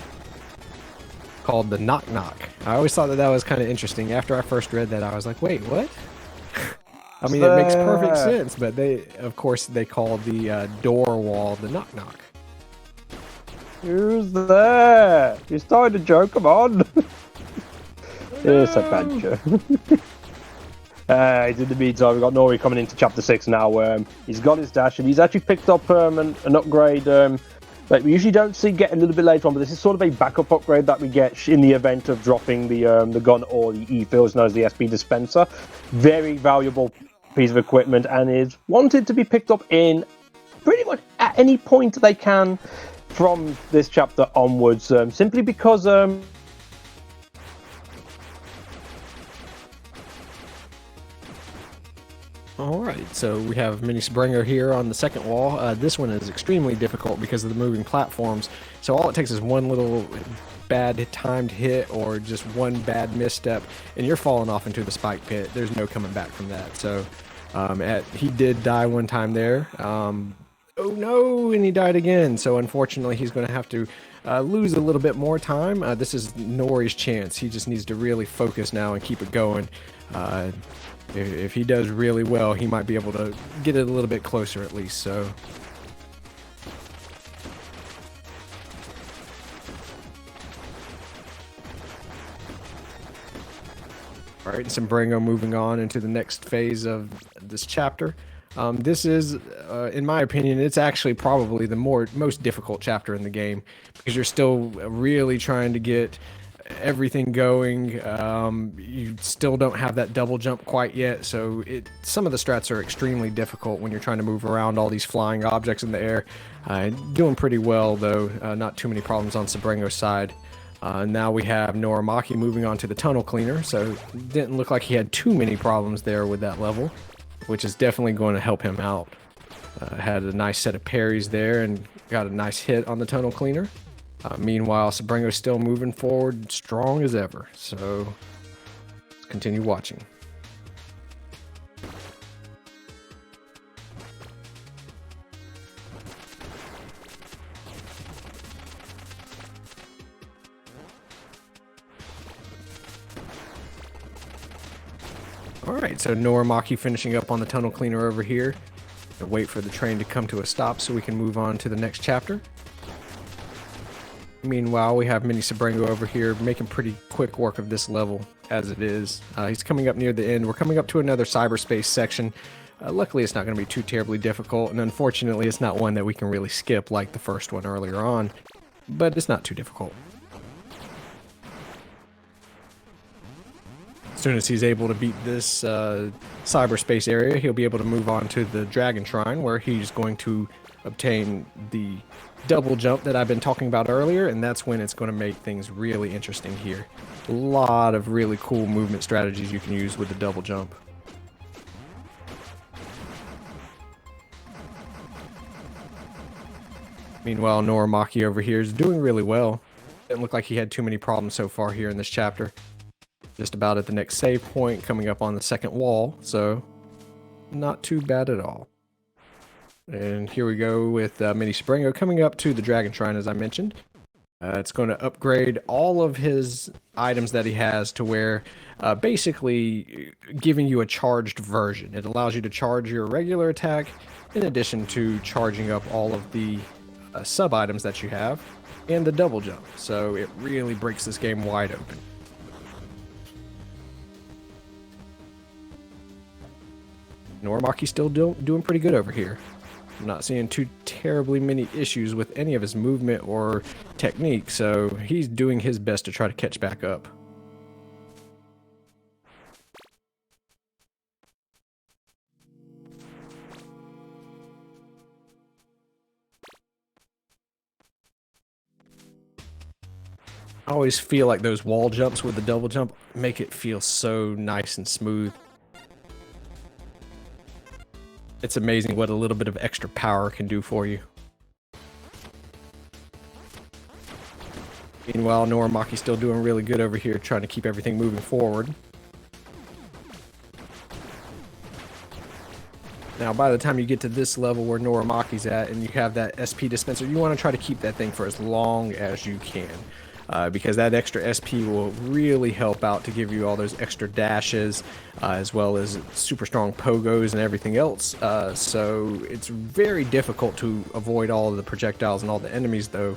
called the Knock Knock. I always thought that was kind of interesting. After I first read that, I was like, wait, what? I mean, it makes perfect sense, but of course, they call the door wall the Knock Knock. Who's there? You started a joke, come on. It's a bad joke. In the meantime, we've got Nori coming into Chapter 6 now. He's got his dash, and he's actually picked up an upgrade that we usually don't see get a little bit later on, but this is sort of a backup upgrade that we get in the event of dropping the gun or the E-Fields, known as the SP dispenser. Very valuable piece of equipment, and is wanted to be picked up in pretty much at any point they can from this chapter onwards, simply because Alright, so we have MiniSebrango here on the second wall. This one is extremely difficult because of the moving platforms, so all it takes is one little bad timed hit or just one bad misstep, and you're falling off into the spike pit. There's no coming back from that. So he did die one time there. Oh no, and he died again. So unfortunately, he's going to have to lose a little bit more time. This is Nori's chance. He just needs to really focus now and keep it going. If he does really well, he might be able to get it a little bit closer at least. So. All right, Sebrango moving on into the next phase of this chapter. This is, in my opinion, it's actually probably the most difficult chapter in the game because you're still really trying to get everything going. You still don't have that double jump quite yet, so some of the strats are extremely difficult when you're trying to move around all these flying objects in the air. Doing pretty well, though. Not too many problems on Sebrango's side. Now we have Norimaki moving on to the tunnel cleaner, so it didn't look like he had too many problems there with that level, which is definitely going to help him out. Had a nice set of parries there and got a nice hit on the tunnel cleaner. Meanwhile, Sebrango's still moving forward strong as ever, so let's continue watching. Alright, so Norimaki finishing up on the tunnel cleaner over here. Wait for the train to come to a stop so we can move on to the next chapter. Meanwhile, we have MiniSebrango over here making pretty quick work of this level as it is. He's coming up near the end. We're coming up to another cyberspace section. Luckily, it's not going to be too terribly difficult, and unfortunately, it's not one that we can really skip like the first one earlier on, but it's not too difficult. As soon as he's able to beat this cyberspace area, he'll be able to move on to the Dragon Shrine, where he's going to obtain the double jump that I've been talking about earlier, and that's when it's going to make things really interesting here. A lot of really cool movement strategies you can use with the double jump. Meanwhile, Norimaki over here is doing really well. Didn't look like he had too many problems so far here in this chapter. Just about at the next save point, coming up on the second wall, so not too bad at all. And here we go with MiniSebrango coming up to the Dragon Shrine, as I mentioned. It's going to upgrade all of his items that he has to where basically giving you a charged version. It allows you to charge your regular attack in addition to charging up all of the sub-items that you have and the double jump. So it really breaks this game wide open. Norimaki's still doing pretty good over here. I'm not seeing too terribly many issues with any of his movement or technique, so he's doing his best to try to catch back up. I always feel like those wall jumps with the double jump make it feel so nice and smooth. It's amazing what a little bit of extra power can do for you. Meanwhile, Norimaki's still doing really good over here, trying to keep everything moving forward. Now, by the time you get to this level where Norimaki's at and you have that SP dispenser, you want to try to keep that thing for as long as you can. Because that extra SP will really help out to give you all those extra dashes, as well as super strong pogos and everything else. So it's very difficult to avoid all of the projectiles and all the enemies, though.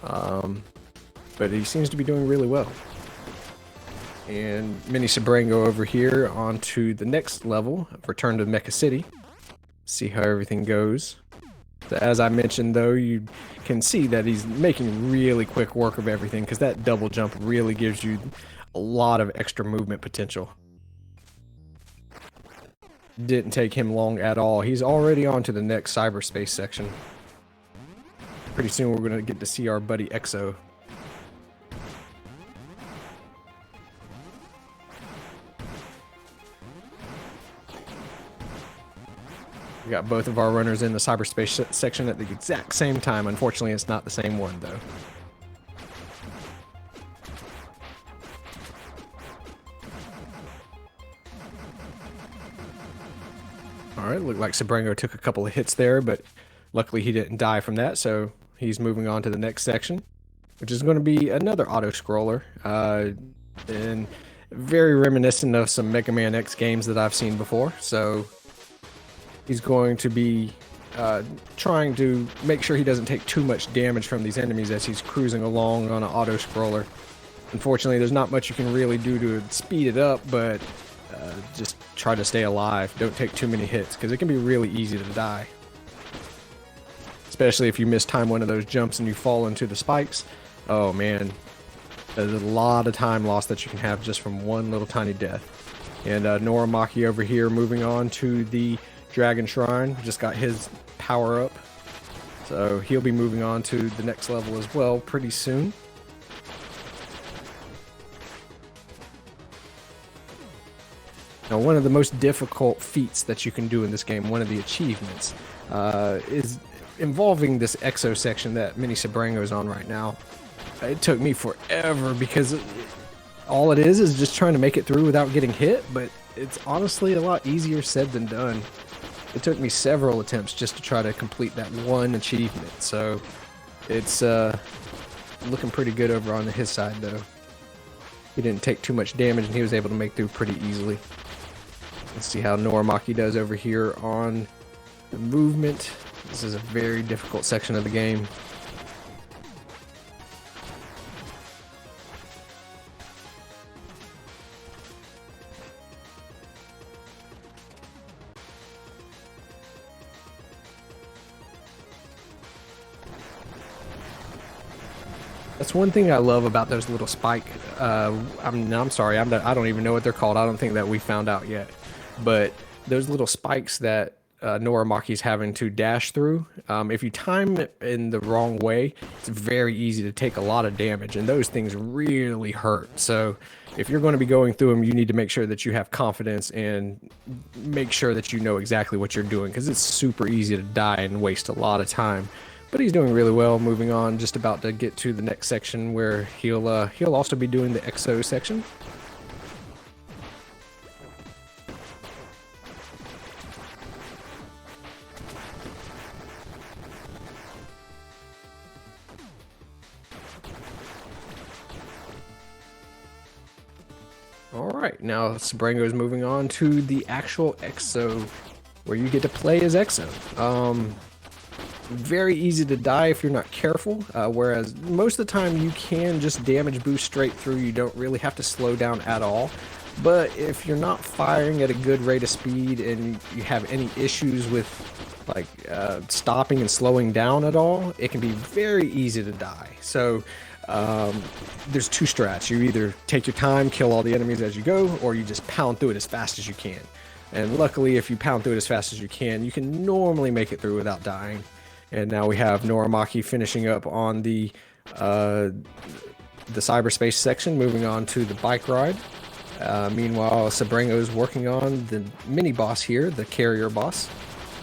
But he seems to be doing really well. And MiniSebrango over here onto the next level, return to Mekacity. See how everything goes. So as I mentioned, though, you can see that he's making really quick work of everything because that double jump really gives you a lot of extra movement potential. Didn't take him long at all. He's already on to the next cyberspace section. Pretty soon we're going to get to see our buddy Exo. We got both of our runners in the cyberspace section at the exact same time. Unfortunately, it's not the same one, though. Alright, looked like Sebrango took a couple of hits there, but luckily he didn't die from that, so he's moving on to the next section, which is going to be another auto-scroller, and very reminiscent of some Mega Man X games that I've seen before, so he's going to be trying to make sure he doesn't take too much damage from these enemies as he's cruising along on an auto-scroller. Unfortunately, there's not much you can really do to speed it up, but just try to stay alive. Don't take too many hits, because it can be really easy to die. Especially if you mistime one of those jumps and you fall into the spikes. Oh man, there's a lot of time lost that you can have just from one little tiny death. And Norimaki over here moving on to the Dragon Shrine, just got his power up, so he'll be moving on to the next level as well pretty soon. Now, one of the most difficult feats that you can do in this game, one of the achievements, is involving this Exo section that MiniSebrango is on right now. It took me forever because all it is just trying to make it through without getting hit, but it's honestly a lot easier said than done. It took me several attempts just to try to complete that one achievement, so it's looking pretty good over on his side, though. He didn't take too much damage and he was able to make through pretty easily. Let's see how Norimaki does over here on the movement. This is a very difficult section of the game. That's one thing I love about those little spike. I'm sorry, I don't even know what they're called. I don't think that we found out yet. But those little spikes that Noramaki's having to dash through, if you time it in the wrong way, it's very easy to take a lot of damage, and those things really hurt. So if you're going to be going through them, you need to make sure that you have confidence and make sure that you know exactly what you're doing, because it's super easy to die and waste a lot of time. But he's doing really well. Moving on, just about to get to the next section where he'll also be doing the EXO section. All right, now Sebrango is moving on to the actual EXO, where you get to play as EXO. Very easy to die if you're not careful, whereas most of the time you can just damage boost straight through. You don't really have to slow down at all. But if you're not firing at a good rate of speed and you have any issues with like stopping and slowing down at all, it can be very easy to die. So there's two strats. You either take your time, kill all the enemies as you go, or you just pound through it as fast as you can. And luckily, if you pound through it as fast as you can normally make it through without dying. And now we have Noramaki finishing up on the cyberspace section, moving on to the bike ride. Meanwhile, Sebrango is working on the mini boss here, the carrier boss.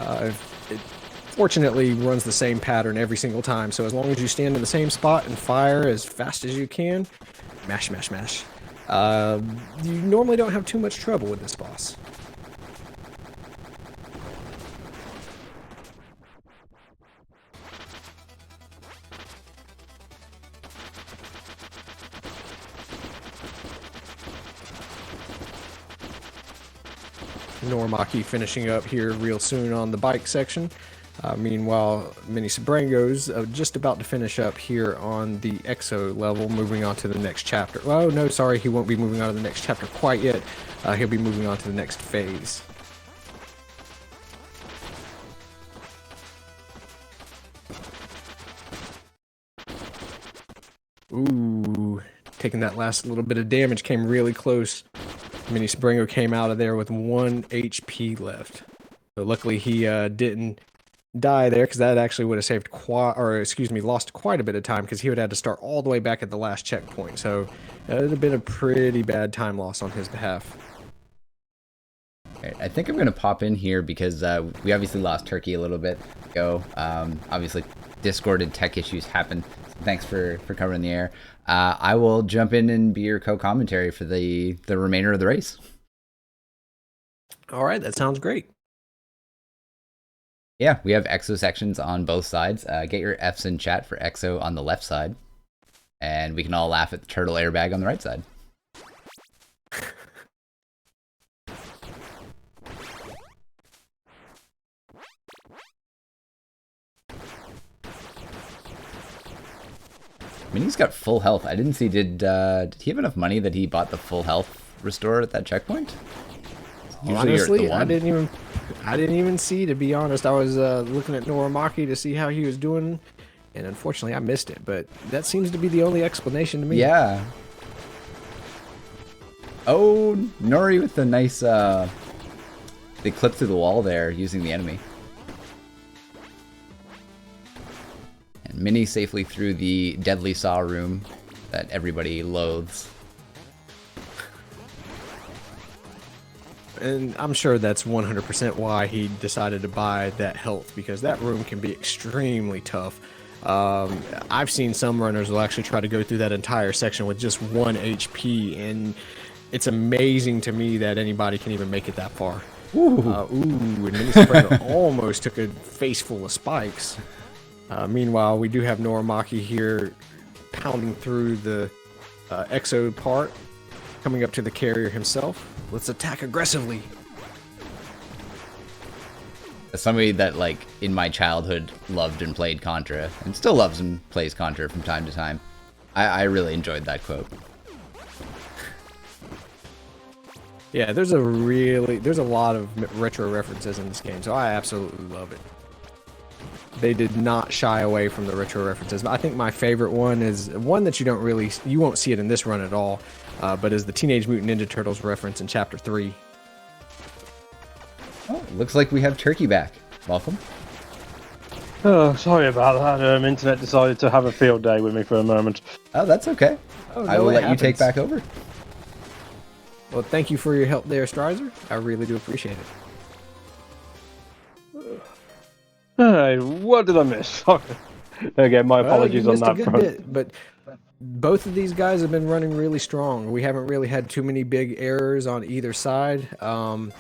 It fortunately runs the same pattern every single time, so as long as you stand in the same spot and fire as fast as you can, mash, mash, mash, you normally don't have too much trouble with this boss. Noramaki finishing up here real soon on the bike section. Meanwhile, MiniSebrango's just about to finish up here on the EXO level, moving on to the next chapter. Oh, no, sorry, he won't be moving on to the next chapter quite yet. He'll be moving on to the next phase. Ooh, taking that last little bit of damage, came really close. MiniSebrango came out of there with 1 HP left. So luckily he didn't die there, because that actually would have saved lost quite a bit of time, because he would have had to start all the way back at the last checkpoint. So it would have been a pretty bad time loss on his behalf. I think I'm going to pop in here because we obviously lost Turkey a little bit ago. Obviously, Discord and tech issues happen. Thanks for covering the air. I will jump in and be your co-commentary for the remainder of the race. All right, that sounds great. Yeah, we have EXO sections on both sides. Get your Fs in chat for EXO on the left side. And we can all laugh at the turtle airbag on the right side. I mean, he's got full health. I didn't see, did he have enough money that he bought the full health restore at that checkpoint? Honestly, I didn't even see, to be honest. I was looking at Noramaki to see how he was doing, and unfortunately I missed it, but that seems to be the only explanation to me. Yeah. Oh, Nori with the nice, they clip through the wall there using the enemy. And Mini safely through the deadly saw room that everybody loathes. And I'm sure that's 100% why he decided to buy that health, because that room can be extremely tough. I've seen some runners will actually try to go through that entire section with just 1 HP, and it's amazing to me that anybody can even make it that far. Ooh, and MiniSebrango almost took a face full of spikes. Meanwhile, we do have Noramaki here pounding through the EXO part, coming up to the carrier himself. Let's attack aggressively. As somebody that, like, in my childhood loved and played Contra, and still loves and plays Contra from time to time, I really enjoyed that quote. Yeah, there's a lot of retro references in this game, so I absolutely love it. they did not shy away from the retro references. But I think my favorite one is one that you won't see it in this run at all, but is the Teenage Mutant Ninja Turtles reference in Chapter 3. Oh, looks like we have Turkey back. Welcome. Oh, sorry about that. Internet decided to have a field day with me for a moment. Oh, that's okay. Oh, I will let you take back over. Well, thank you for your help there, Strizer. I really do appreciate it. Hey, what did I miss? Again, my apologies on that front. Bit, but both of these guys have been running really strong. We haven't really had too many big errors on either side. The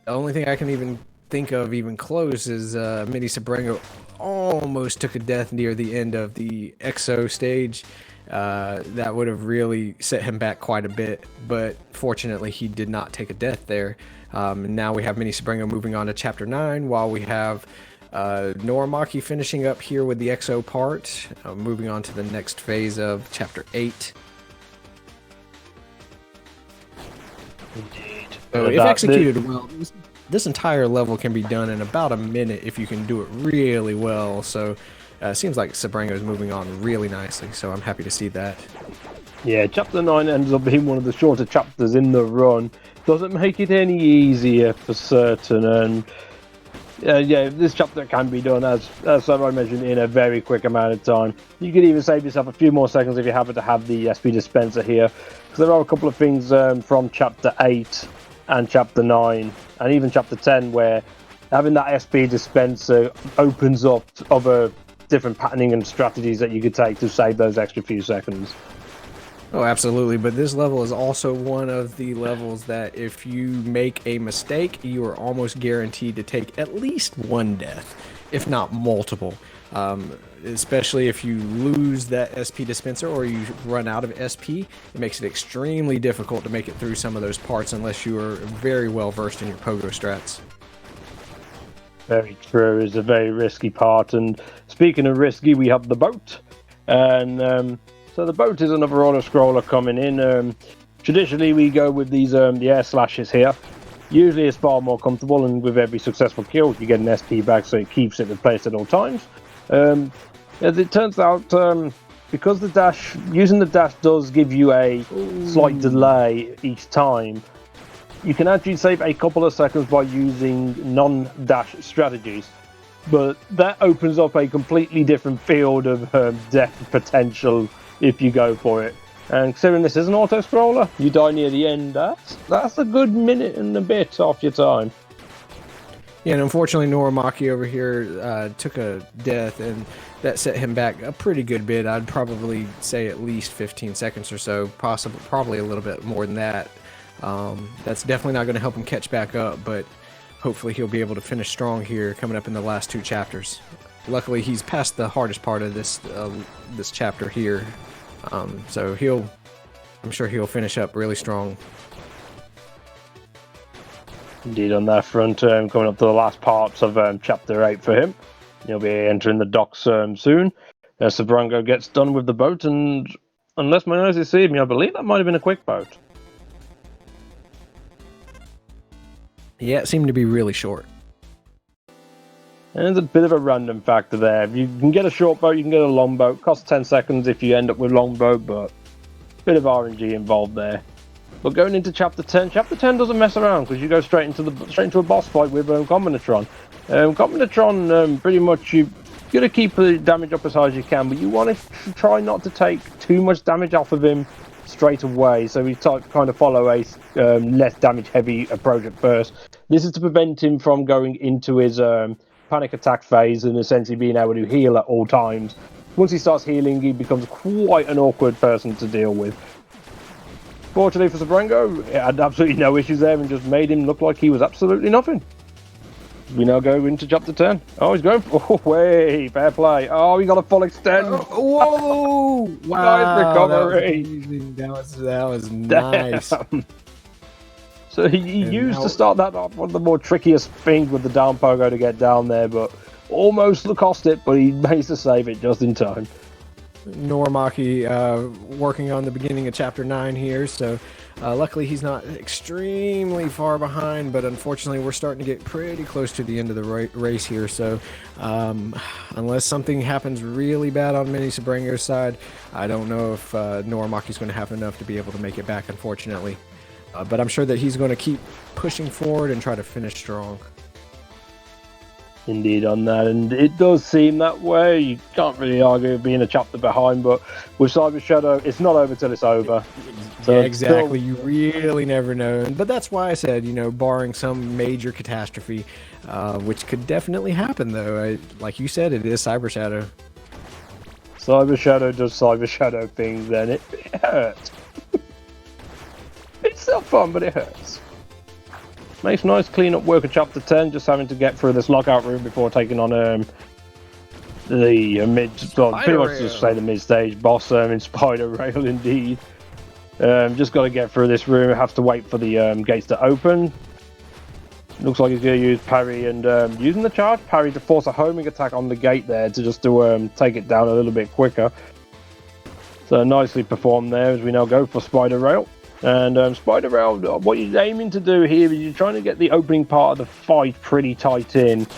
only thing I can even think of even close is MiniSebrango almost took a death near the end of the EXO stage. That would have really set him back quite a bit, but fortunately he did not take a death there. Now we have MiniSebrango moving on to Chapter 9, while we have Norimaki finishing up here with the EXO part, moving on to the next phase of Chapter 8. Indeed. So if executed well, this entire level can be done in about a minute if you can do it really well. So it seems like Sebrango is moving on really nicely, so I'm happy to see that. Yeah, Chapter 9 ends up being one of the shorter chapters in the run. Doesn't make it any easier for certain, and yeah, this chapter can be done, as I mentioned, in a very quick amount of time. You could even save yourself a few more seconds if you happen to have the SP dispenser here, because there are a couple of things from Chapter 8 and Chapter 9, and even Chapter 10, where having that SP dispenser opens up other different patterning and strategies that you could take to save those extra few seconds. Oh, absolutely. But this level is also one of the levels that if you make a mistake, you are almost guaranteed to take at least one death, if not multiple. Especially if you lose that SP dispenser or you run out of SP, it makes it extremely difficult to make it through some of those parts unless you are very well versed in your pogo strats. Very true. It's a very risky part. And speaking of risky, we have the boat. And so the boat is another auto-scroller coming in. Traditionally, we go with these the air slashes here. Usually it's far more comfortable, and with every successful kill, you get an SP back, so it keeps it in place at all times. As it turns out, because using the dash does give you a slight delay each time, you can actually save a couple of seconds by using non-dash strategies, but that opens up a completely different field of death potential if you go for it. And considering this is an auto-scroller, you die near the end, that's a good minute and a bit off your time. Yeah, and unfortunately Norimaki over here took a death, and that set him back a pretty good bit. I'd probably say at least 15 seconds or so, probably a little bit more than that. That's definitely not going to help him catch back up, but hopefully he'll be able to finish strong here coming up in the last two chapters. Luckily, he's past the hardest part of this chapter here, so I'm sure he'll finish up really strong. Indeed, on that front, coming up to the last parts of Chapter 8 for him. He'll be entering the docks soon. Sebrango gets done with the boat, and unless my eyes deceive me, I believe that might have been a quick boat. Yeah, it seemed to be really short. And there's a bit of a random factor there. If you can get a short boat, you can get a long boat. Costs 10 seconds if you end up with long boat, but a bit of RNG involved there. But going into Chapter 10 doesn't mess around, because you go straight into a boss fight with Combinatron. Combinatron, pretty much you got to keep the damage up as high as you can, but you want to try not to take too much damage off of him straight away, so we kind of follow a less damage heavy approach at first. This is to prevent him from going into his panic attack phase and essentially being able to heal at all times. Once he starts healing, he becomes quite an awkward person to deal with. Fortunately for Sebrango, it had absolutely no issues there and just made him look like he was absolutely nothing. We now go into Chapter 10. Oh, he's going for... Oh, way, fair play. Oh, he got a full extend. Whoa! Wow, nice recovery. That was nice. So he used to start that off one of the more trickiest things with the down pogo to get down there, but almost cost it, but he managed to save it just in time. Norimaki working on the beginning of Chapter 9 here, so Luckily, he's not extremely far behind, but unfortunately, we're starting to get pretty close to the end of the race here. So, unless something happens really bad on MiniSebrango's side, I don't know if Normaki's going to have enough to be able to make it back, unfortunately. But I'm sure that he's going to keep pushing forward and try to finish strong. Indeed on that, and it does seem that way. You can't really argue with being a chapter behind, but with Cyber Shadow, it's not over till it's over. So yeah, exactly. You really never know. But that's why I said, you know, barring some major catastrophe, which could definitely happen, though. Like you said, it is Cyber Shadow. Cyber Shadow does Cyber Shadow things, then it hurts. It's still fun, but it hurts. Makes nice clean up work of Chapter 10, just having to get through this lockout room before taking on the pretty much just say the mid-stage boss in Spider Rail, indeed. Just got to get through this room, have to wait for the gates to open. Looks like he's going to use parry and using the charge parry to force a homing attack on the gate there to just to take it down a little bit quicker. So nicely performed there as we now go for Spider Rail. And Spider Rail, what you're aiming to do here is you're trying to get the opening part of the fight pretty tight in.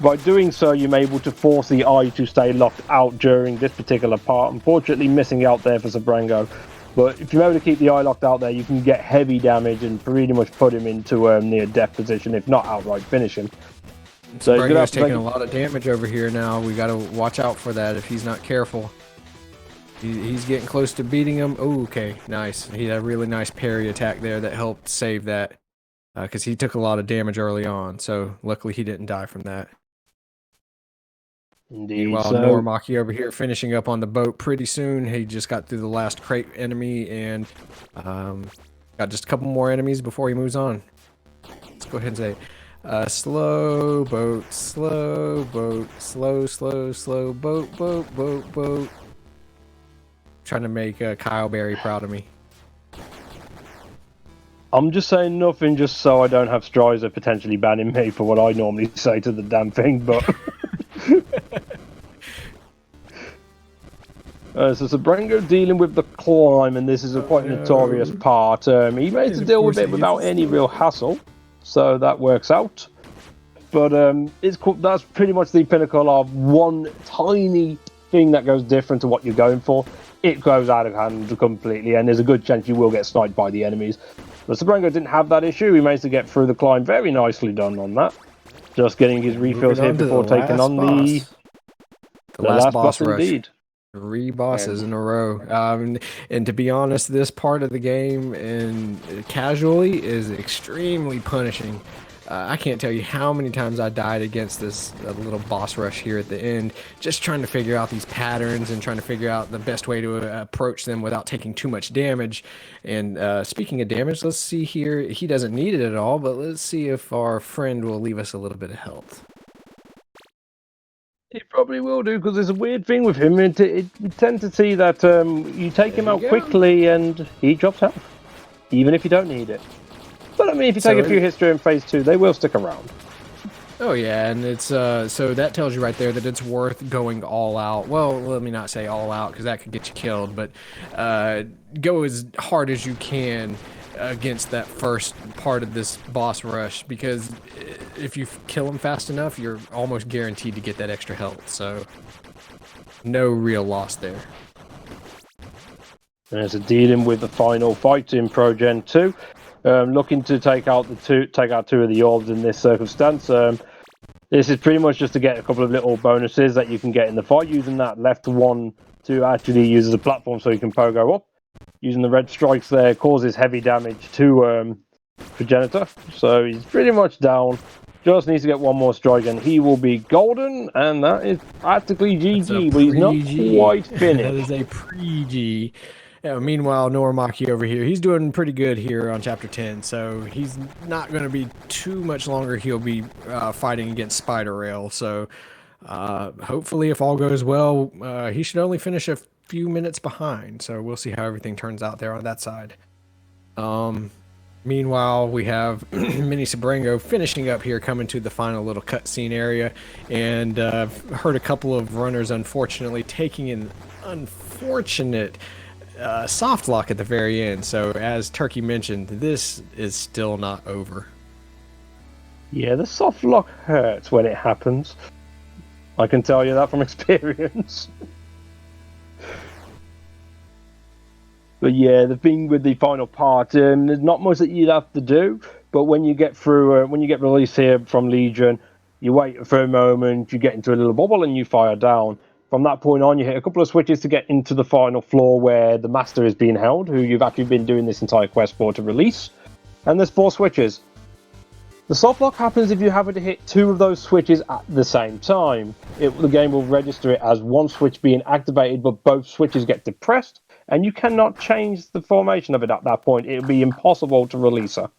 By doing so, you're able to force the eye to stay locked out during this particular part. Unfortunately, missing out there for Sebrango. But if you're able to keep the eye locked out there, you can get heavy damage and pretty much put him into near death position, if not outright finish him. So Sebrango's taking a lot of damage over here now. We got to watch out for that if he's not careful. He's getting close to beating him. Oh, okay, nice. He had a really nice parry attack there that helped save that because he took a lot of damage early on. So luckily he didn't die from that. Indeed. While Normaki over here finishing up on the boat pretty soon. He just got through the last crate enemy and got just a couple more enemies before he moves on. Let's go ahead and say slow boat, slow boat, slow boat, boat. Trying to make Kyle Berry proud of me. I'm just saying nothing just so I don't have Strizer potentially banning me for what I normally say to the damn thing, but... so Sebrango dealing with the climb, and this is a quite notorious part. He managed to deal with it without any real hassle, so that works out. But that's pretty much the pinnacle of one tiny thing that goes different to what you're going for. It goes out of hand completely, and there's a good chance you will get sniped by the enemies. But Sebrango didn't have that issue. He managed to get through the climb. Very nicely done on that. Just getting his refills here before taking on the last boss indeed. 3 bosses in a row. And to be honest, this part of the game and casually is extremely punishing. I can't tell you how many times I died against this little boss rush here at the end, just trying to figure out these patterns and trying to figure out the best way to approach them without taking too much damage. And speaking of damage, let's see here. He doesn't need it at all, but let's see if our friend will leave us a little bit of health. He probably will do, because there's a weird thing with him. You tend to see that you take him out quickly and he drops health, even if you don't need it. But I mean, if you take a few hits during phase 2, they will stick around. Oh yeah, and it's so that tells you right there that it's worth going all out. Well, let me not say all out because that could get you killed, but go as hard as you can against that first part of this boss rush, because if you kill him fast enough, you're almost guaranteed to get that extra health. So no real loss there. There's a dealing with the final fight in Pro Gen 2. Looking to take out 2 of the orbs in this circumstance. This is pretty much just to get a couple of little bonuses that you can get in the fight, using that left one to actually use as a platform so you can pogo up. Using the red strikes there causes heavy damage to Progenitor, so he's pretty much down. Just needs to get one more strike and he will be golden, and that is practically GG, but he's not quite finished. That is a pre-G. Meanwhile, Norimaki over here, he's doing pretty good here on Chapter 10, so he's not going to be too much longer. He'll be fighting against Spider Rail, so hopefully if all goes well, he should only finish a few minutes behind, so we'll see how everything turns out there on that side. Meanwhile, we have MiniSebrango finishing up here, coming to the final little cutscene area, and heard a couple of runners unfortunately taking an unfortunate soft lock at the very end. So as Turkey mentioned, this is still not over. Yeah, the soft lock hurts when it happens. I can tell you that from experience. But yeah, the thing with the final part, there's not much that you'd have to do. But when you get through, when you get released here from Legion, you wait for a moment, you get into a little bubble, and you fire down. From that point on, you hit a couple of switches to get into the final floor where the Master is being held, who you've actually been doing this entire quest for to release. And there's 4 switches. The soft lock happens if you happen to hit 2 of those switches at the same time. The game will register it as one switch being activated, but both switches get depressed, and you cannot change the formation of it at that point. It would be impossible to release her.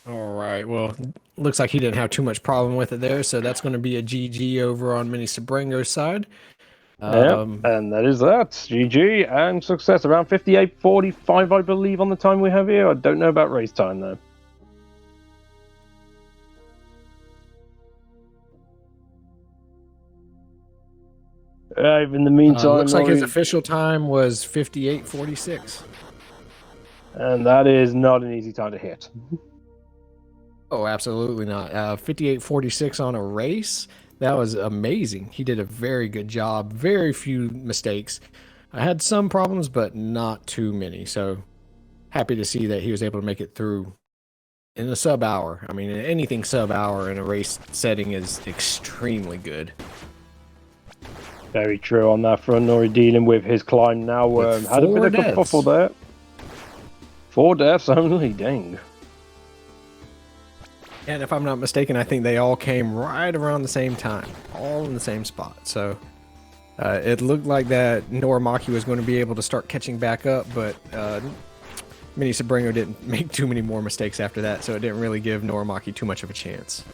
All right. Well, looks like he didn't have too much problem with it there, so that's going to be a GG over on MiniSebrango's side. And that is that. GG and success. Around 58:45, I believe, on the time we have here. I don't know about race time, though. In the meantime, looks like his official time was 58:46. And that is not an easy time to hit. Oh, absolutely not. 58:46 on a race. That was amazing. He did a very good job. Very few mistakes. I had some problems, but not too many. So happy to see that he was able to make it through in a sub hour. I mean, anything sub hour in a race setting is extremely good. Very true on that front. Nori dealing with his climb now. Had a bit of a kerfuffle there. 4 deaths only, dang. And if I'm not mistaken, I think they all came right around the same time, all in the same spot. So it looked like that Norimaki was going to be able to start catching back up, but MiniSebrango didn't make too many more mistakes after that, so it didn't really give Norimaki too much of a chance.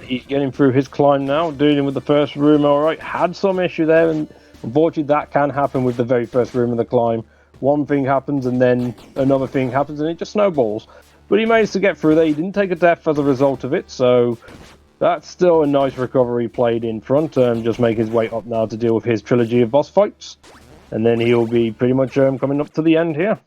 He's getting through his climb now, dealing with the first room. All right, had some issue there, and unfortunately that can happen with the very first room of the climb. One thing happens, and then another thing happens, and it just snowballs. But he managed to get through there. He didn't take a death as a result of it, so that's still a nice recovery played in front. Just make his way up now to deal with his trilogy of boss fights, and then he'll be pretty much coming up to the end here.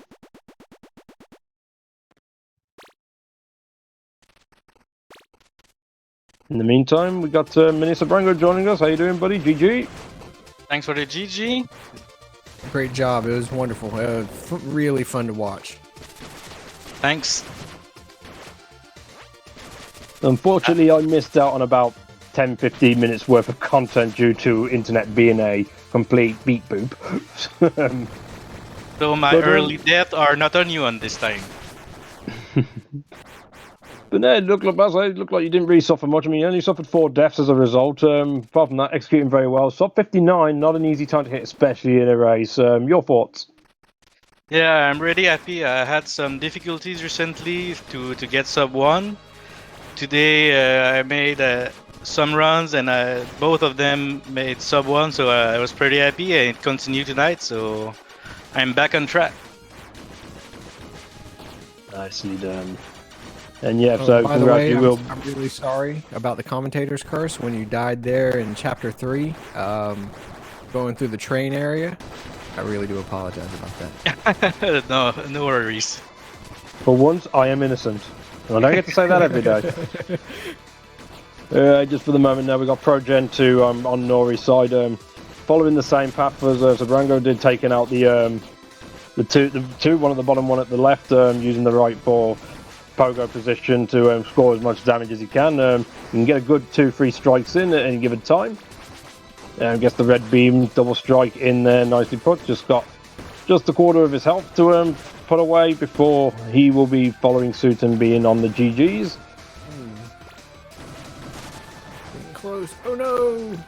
In the meantime, we got MiniSebrango joining us. How you doing, buddy? GG. Thanks for the GG. Great job. It was wonderful. Really fun to watch. Thanks. Unfortunately, I missed out on about 10-15 minutes worth of content due to internet being a complete beat boop. So my early deaths are not on you on this time. But no, it looked like you didn't really suffer much. I mean, you only suffered 4 deaths as a result. Apart from that, executing very well. Sub 59, not an easy time to hit, especially in a race. Your thoughts? Yeah, I'm really happy. I had some difficulties recently to get sub 1. Today I made some runs, and both of them made sub 1, so I was pretty happy, and it continued tonight, so I'm back on track. Nicely done. And yeah, so by the way, I'm really sorry about the commentator's curse when you died there in chapter 3, going through the train area. I really do apologize about that. No worries. For once, I am innocent. And I don't get to say that every day. Just for the moment now, we got Pro Gen 2 on Nori's side, following the same path as Sebrango did, taking out the two, one at the bottom, one at the left, using the right for pogo position to score as much damage as he can. You can get a good 2-3 strikes in at any given time. Gets the red beam double strike in there, nicely put. Just got just a quarter of his health to put away before he will be following suit and being on the GGs. Getting close. Oh no!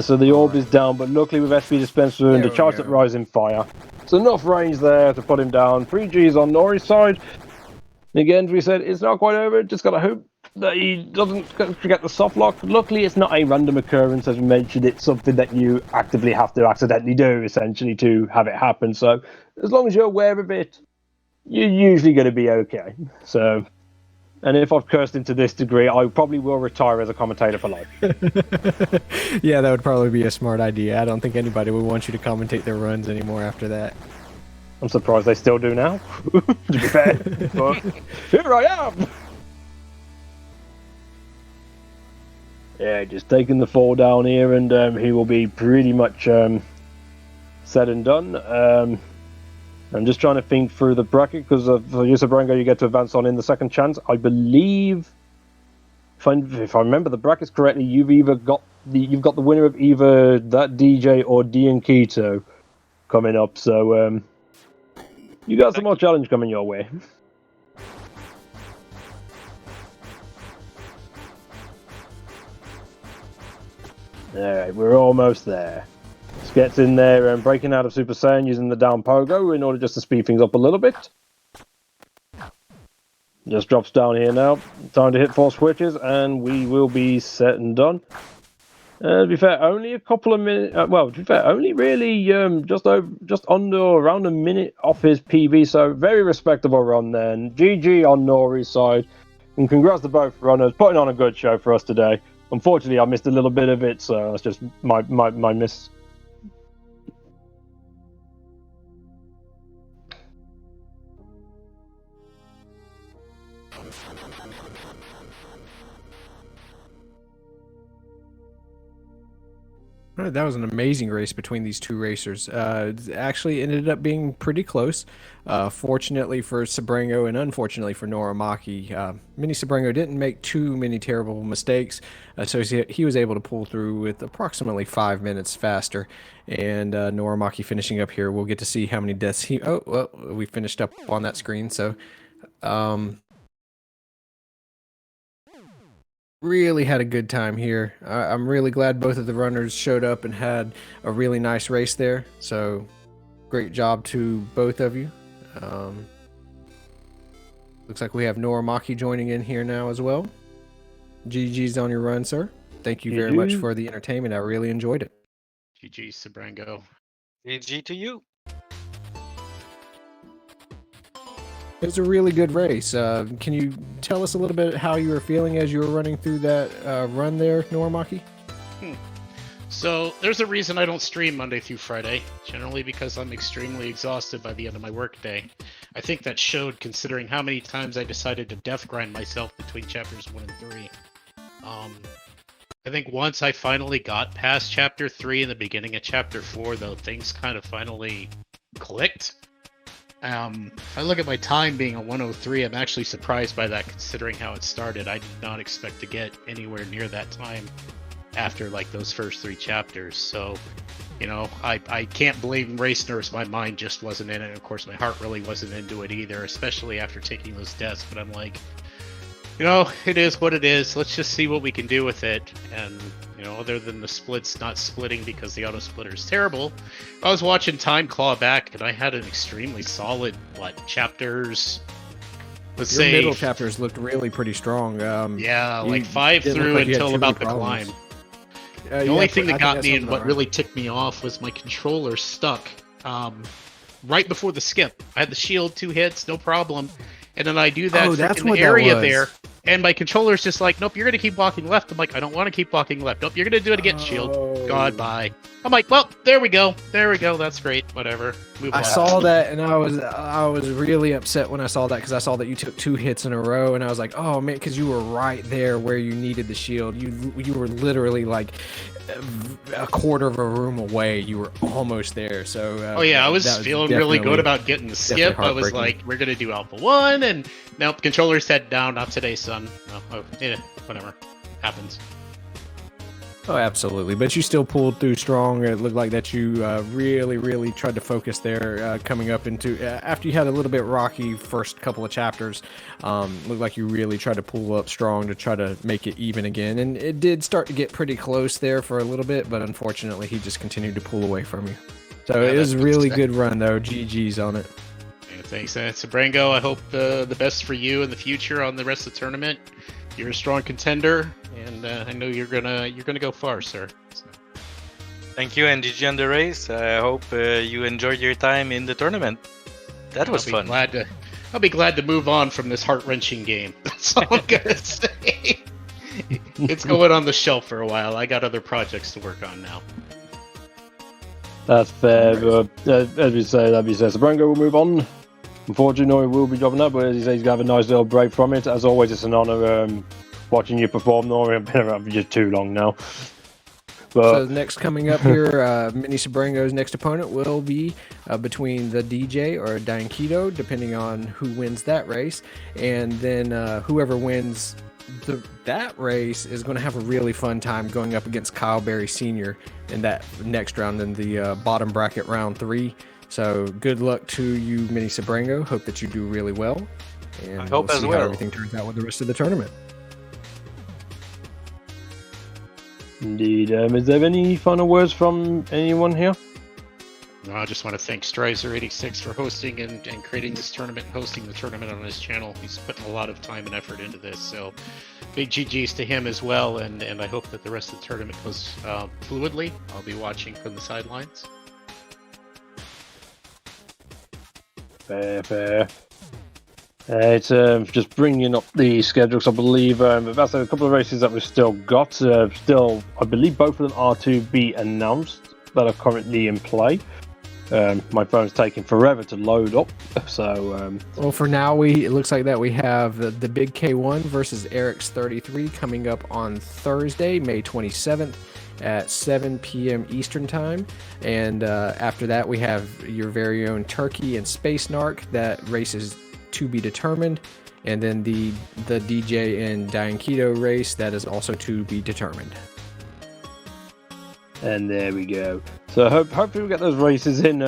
So the orb is down, but luckily with SP Dispenser and the Charge Up Rising Fire, it's enough range there to put him down. 3 Gs on Nori's side. Again, as we said, it's not quite over. Just gotta hope that he doesn't forget the soft lock. Luckily, it's not a random occurrence, as we mentioned. It's something that you actively have to accidentally do, essentially, to have it happen. So, as long as you're aware of it, you're usually going to be okay. So, And if I've cursed him to this degree, I probably will retire as a commentator for life. Yeah, that would probably be a smart idea. I don't think anybody would want you to commentate their runs anymore after that. I'm surprised they still do now, to be fair. But here I am! Yeah, just taking the fall down here, and he will be pretty much said and done. I'm just trying to think through the bracket, because for MiniSebrango you get to advance on in the second chance. I believe, if I remember the brackets correctly, you've got the winner of either that DJ or Keto coming up. So you got some more challenge coming your way. Alright, we're almost there. Just gets in there and breaking out of Super Saiyan using the down pogo in order just to speed things up a little bit. Just drops down here now. Time to hit 4 switches and we will be set and done. To be fair, only a couple of minutes. Well, to be fair, only really just under around a minute off his PB. So very respectable run then. GG on Nori's side, and congrats to both runners, putting on a good show for us today. Unfortunately, I missed a little bit of it, so that's just my miss. All right, that was an amazing race between these two racers. It actually ended up being pretty close. Fortunately for Sebrango and unfortunately for Norimaki, MiniSebrango didn't make too many terrible mistakes, so he was able to pull through with approximately 5 minutes faster. And Norimaki finishing up here, we'll get to see how many deaths he... Oh, well, we finished up on that screen, so... Really had a good time here. I'm really glad both of the runners showed up and had a really nice race there. So, great job to both of you. Looks like we have Norimaki joining in here now as well. GG's on your run, sir. Thank you very much for the entertainment. I really enjoyed it. GG, Sebrango. GG to you. It was a really good race. Can you tell us a little bit how you were feeling as you were running through that run there, Norimaki? So there's a reason I don't stream Monday through Friday, generally because I'm extremely exhausted by the end of my workday. I think that showed considering how many times I decided to death grind myself between chapters 1 and 3. I think once I finally got past chapter 3 and the beginning of chapter 4, though, things kind of finally clicked. I look at my time being a 103. I'm actually surprised by that considering how it started. I did not expect to get anywhere near that time after like those first 3 chapters. So, you know, I can't blame Race Nurse. My mind just wasn't in it. Of course, my heart really wasn't into it either, especially after taking those deaths. But I'm like, you know, it is what it is. Let's just see what we can do with it. And, you know, other than the splits not splitting because the auto splitter is terrible, I was watching time claw back and I had an extremely solid, chapters? Let's Your say middle chapters looked really pretty strong. Yeah, like 5 through until about the climb. The only thing that got me and what really ticked me off was my controller stuck right before the skip. I had the shield 2 hits, no problem. And then I do that in the area there, and my controller's just like, nope, you're going to keep walking left. I'm like, I don't want to keep walking left. Nope, you're going to do it again, shield. God, bye. I'm like, well, there we go. There we go. That's great. Whatever. Move on. I saw that, and I was really upset when I saw that, because I saw that you took 2 hits in a row, and I was like, oh, man, because you were right there where you needed the shield. You were literally like a quarter of a room away. You were almost there. So oh yeah, I was feeling really good about getting the skip. I was like, we're gonna do Alpha 1, and nope, controller's head down. Not today, son. Oh, yeah, whatever happens. Oh, absolutely. But you still pulled through strong. It looked like that you really tried to focus there coming up into... after you had a little bit rocky first couple of chapters, looked like you really tried to pull up strong to try to make it even again. And it did start to get pretty close there for a little bit, but unfortunately he just continued to pull away from you. So yeah, it was a really good run, though. GG's on it. Yeah, thanks, Sebrango. I hope the best for you in the future on the rest of the tournament. You're a strong contender, and I know you're gonna go far, sir. So. Thank you, and GG on the race. I hope you enjoyed your time in the tournament. That was fun. I'll be glad to move on from this heart-wrenching game. That's all I'm gonna say. It's going on the shelf for a while. I got other projects to work on now. That's fair. As we say, Sebrango will move on. Unfortunately, we'll be dropping that, but as he says, he's going to have a nice little break from it. As always, it's an honour watching you perform, Nori. I've been around for just too long now. So next coming up here, MiniSebrango's next opponent will be between the DJ or Dainkido, depending on who wins that race. And then whoever wins that race is going to have a really fun time going up against Kyle Berry Sr. in that next round in the bottom bracket, round 3. So good luck to you, MiniSebrango. Hope that you do really well. And I hope we'll as see well. how everything turns out with the rest of the tournament. Indeed. Is there any final words from anyone here? No, I just want to thank Strizer86 for hosting and creating this tournament and hosting the tournament on his channel. He's putting a lot of time and effort into this, so big GGs to him as well, and I hope that the rest of the tournament goes fluidly. I'll be watching from the sidelines. Fair. It's just bringing up the schedules. I believe that's a couple of races that we've still got. Still, I believe both of them are to be announced that are currently in play. My phone's taking forever to load up, so... Well, for now, it looks like that we have the Big K1 versus Eric's 33 coming up on Thursday, May 27th at 7 p.m. Eastern Time. And after that, we have your very own Turkey and Space Narc. That race is to be determined. And then the DJ and Dainkido race, that is also to be determined. And there we go. So hopefully we'll get those races in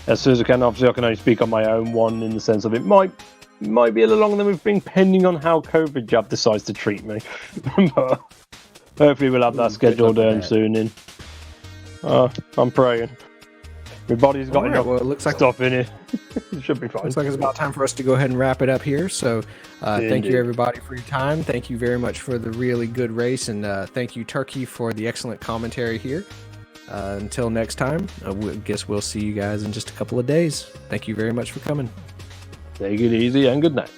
as soon as I can. Obviously, I can only speak on my own one in the sense of it might be a little longer than we've been, depending on how COVID Jab decides to treat me. But hopefully we'll have that scheduled soon. I'm praying. My body's got enough stuff in it. It should be fine. Looks like it's about time for us to go ahead and wrap it up here. So thank you, everybody, for your time. Thank you very much for the really good race. And thank you, Turkey, for the excellent commentary here. Until next time, I guess we'll see you guys in just a couple of days. Thank you very much for coming. Take it easy and good night.